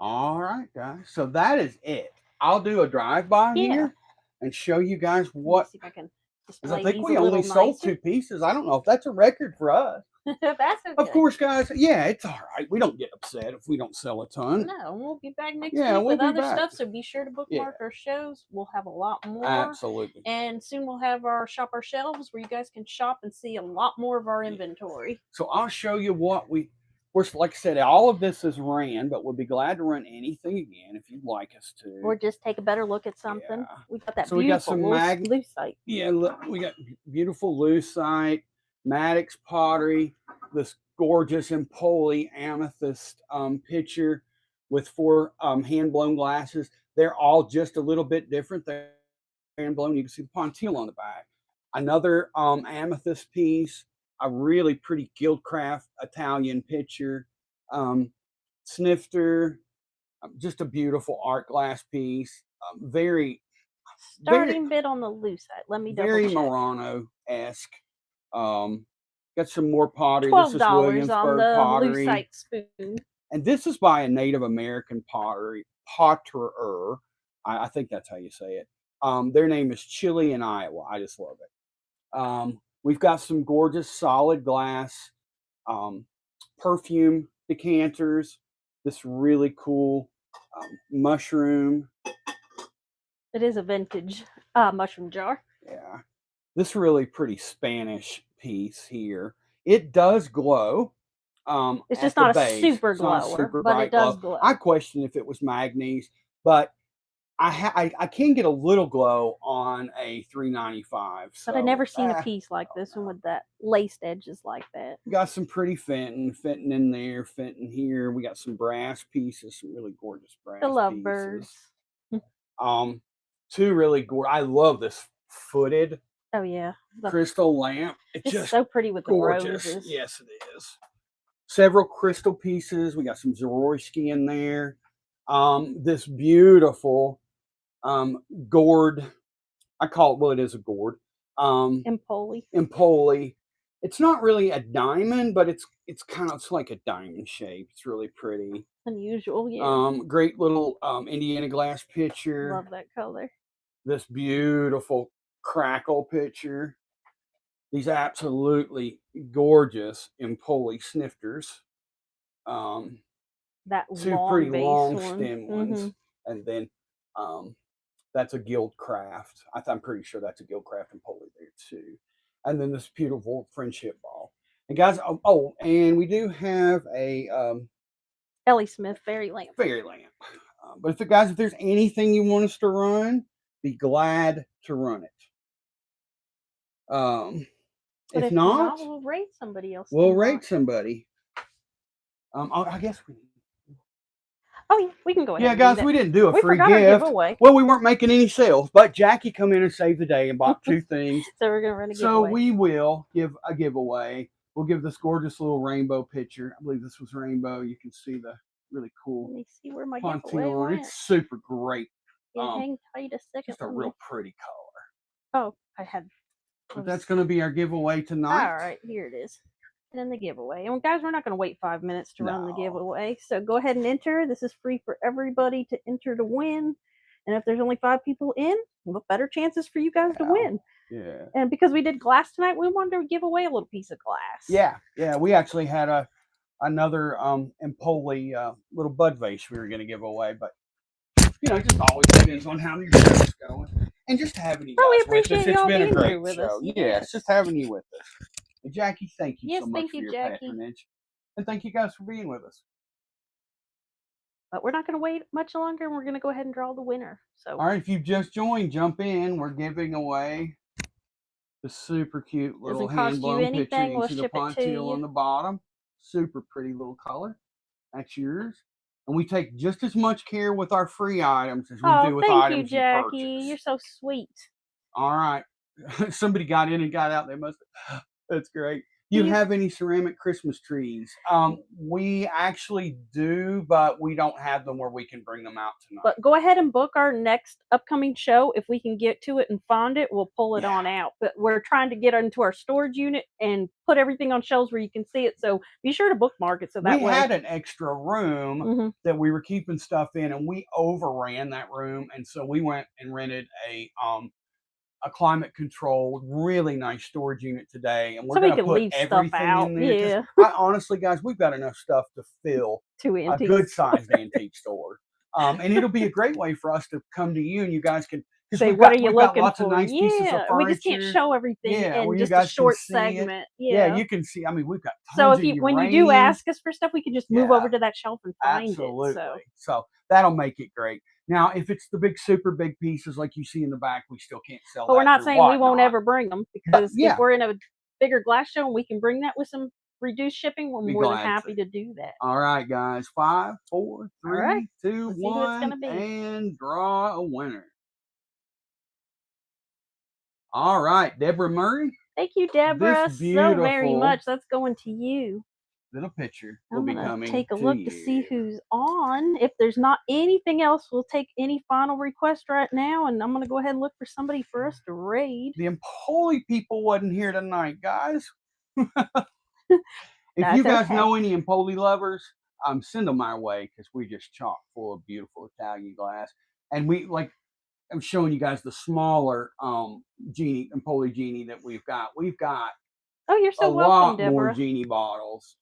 All right, guys. So that is it. I'll do a drive-by here and show you guys what. See if I can Because I display think these we a only little sold nicer. 2 pieces. I don't know if that's a record for us. That's okay. Of course, guys. Yeah, it's all right. We don't get upset if we don't sell a ton. No, we'll be back next Yeah, week we'll with be other back. stuff. So be sure to bookmark our shows. We'll have a lot more. Absolutely. And soon we'll have our shop our shelves where you guys can shop and see a lot more of our inventory. So I'll show you what we. Of course, like I said, all of this is ran, but we'll be glad to run anything again if you'd like us to. Or just take a better look at something. Yeah. We got that So we got beautiful some lucite. Yeah, look, we got beautiful lucite, Maddox pottery, this gorgeous Empoli amethyst pitcher with 4 hand-blown glasses. They're all just a little bit different. They're hand-blown. You can see the pontile on the back. Another amethyst piece. A really pretty Gildcraft Italian pitcher, snifter, just a beautiful art glass piece. Starting bit on the lucite. Let me double very check. Murano-esque. Got some more pottery. $12 this is Williamsburg on the pottery. lucite spoon. And this is by a Native American potterer. I think that's how you say it. Their name is Chile in Iowa. I just love it. We've got some gorgeous solid glass perfume decanters. This really cool mushroom. It is a vintage mushroom jar. Yeah. This really pretty Spanish piece here. It does glow. It's just not a super glower, but it does glow. I question if it was manganese, but I can get a little glow on a 395. But I've never seen a piece like this one with that laced edges like that. Got some pretty Fenton in there, Fenton here. We got some brass pieces, some really gorgeous brass pieces. The lovebirds. 2 really gorgeous. I love this footed. Oh yeah, crystal lamp. It's just so pretty with gorgeous. The roses. Yes, it is. Several crystal pieces. We got some Swarovski in there. This beautiful gourd. I call it, well, it is a gourd. Empoli. It's not really a diamond, but it's like a diamond shape. It's really pretty. Unusual, yeah. Great little Indiana glass pitcher. Love that color. This beautiful crackle pitcher. These absolutely gorgeous Empoli snifters. That 2 pretty long stem ones. And then that's a Gildcraft. I'm pretty sure that's a Gildcraft Empoli there too. And then this beautiful friendship ball. And guys, and we do have a Ellie Smith fairy lamp. But if there's anything you want us to run, be glad to run it. If not, we'll rate somebody else. We'll rate somebody. I guess we. Oh yeah, we can go ahead. Yeah, guys, we didn't do a free gift. Giveaway. Well, we weren't making any sales, but Jackie come in and saved the day and bought 2 things. So we're gonna run a giveaway. So we will give a giveaway. We'll give this gorgeous little rainbow picture. I believe this was rainbow. You can see the really cool. Let me see where my giveaway went. It's super great. Yeah, hang tight a second. Just a real pretty color. Oh, I had. But that's going to be our giveaway tonight. All right, here it is. And then the giveaway. And guys, we're not going to wait 5 minutes to run the giveaway. So go ahead and enter. This is free for everybody to enter to win. And if there's only 5 people in, well, better chances for you guys to win. Yeah. And because we did glass tonight, we wanted to give away a little piece of glass. Yeah. We actually had another Empoli little bud vase we were going to give away, but it just always depends on how your show's going. And just having you guys with us, it's been a great show. Yes, just having you with us. And Jackie, thank you so much for your patronage. And thank you guys for being with us. But we're not going to wait much longer, and we're going to go ahead and draw the winner. So, all right, if you've just joined, jump in. We're giving away the super cute little hand-blown picture. You can see the pontile on the bottom. Super pretty little color. That's yours. And we take just as much care with our free items as we do with items you purchase. Thank you, Jackie. You're so sweet. All right. Somebody got in and got out. They must. That's great. Do Do you you have any ceramic Christmas trees? We actually do, but we don't have them where we can bring them out tonight. But go ahead and book our next upcoming show. If we can get to it and find it, we'll pull it Yeah. on out. But we're trying to get into our storage unit and put everything on shelves where you can see it. So be sure to bookmark it so that We way. had an extra room Mhm. that we were keeping stuff in, and we overran that room, and so we went and rented a climate controlled, really nice storage unit today, and we're So we gonna can put leave stuff everything out. in there. Just Yeah. honestly, guys, we've got enough stuff to fill 2 a antiques. good sized antique store. And it'll be a great way for us to come to you, and you guys can because Say, we've what are got you lots looking of for? nice pieces of Yeah. We just can't furniture. show everything Yeah, where in you just a guys can short see it. segment. Yeah, Yeah. you can see. I mean, we've got So tons if of when you do uranium. ask us for stuff, we can just move Yeah, over to that shelf and find it. absolutely. So that'll make it great. Now, if it's the big, super big pieces like you see in the back, we still can't sell But we're that not through saying we won't Whatnot. ever bring them But because if yeah, we're in a bigger glass show and we can bring that with some reduced shipping, we're be more than glad happy to. to do that. All right, guys. 5, 4, All right. 3, 2, Let's see who it's 1, gonna be. and draw a winner. All right, Deborah Murray. Thank you, Deborah, This so very beautiful much. That's going to you. little picture will I'm be gonna coming take a to look to see you. who's on. If there's not anything else, we'll take any final request right now, and I'm gonna go ahead and look for somebody for us to raid. The Empoli people wasn't here tonight, guys. If That's you guys okay. know any Empoli lovers, send them my way because we just chock full of beautiful Italian glass. And we like I'm showing you guys the smaller genie Empoli genie that we've got. We've got Oh, you're a so welcome, lot more Deborah. genie bottles.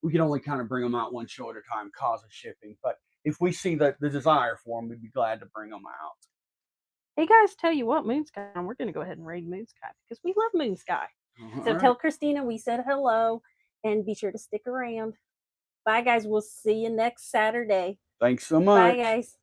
We can only kind of bring them out one show at a time cause of shipping. But if we see the desire for them, we'd be glad to bring them out. Hey guys, tell you what, Moon Sky, we're gonna go ahead and raid Moon Sky because we love Moon Sky. So All tell right. Christina we said hello and be sure to stick around. Bye guys, we'll see you next Saturday. Thanks so Bye much. guys.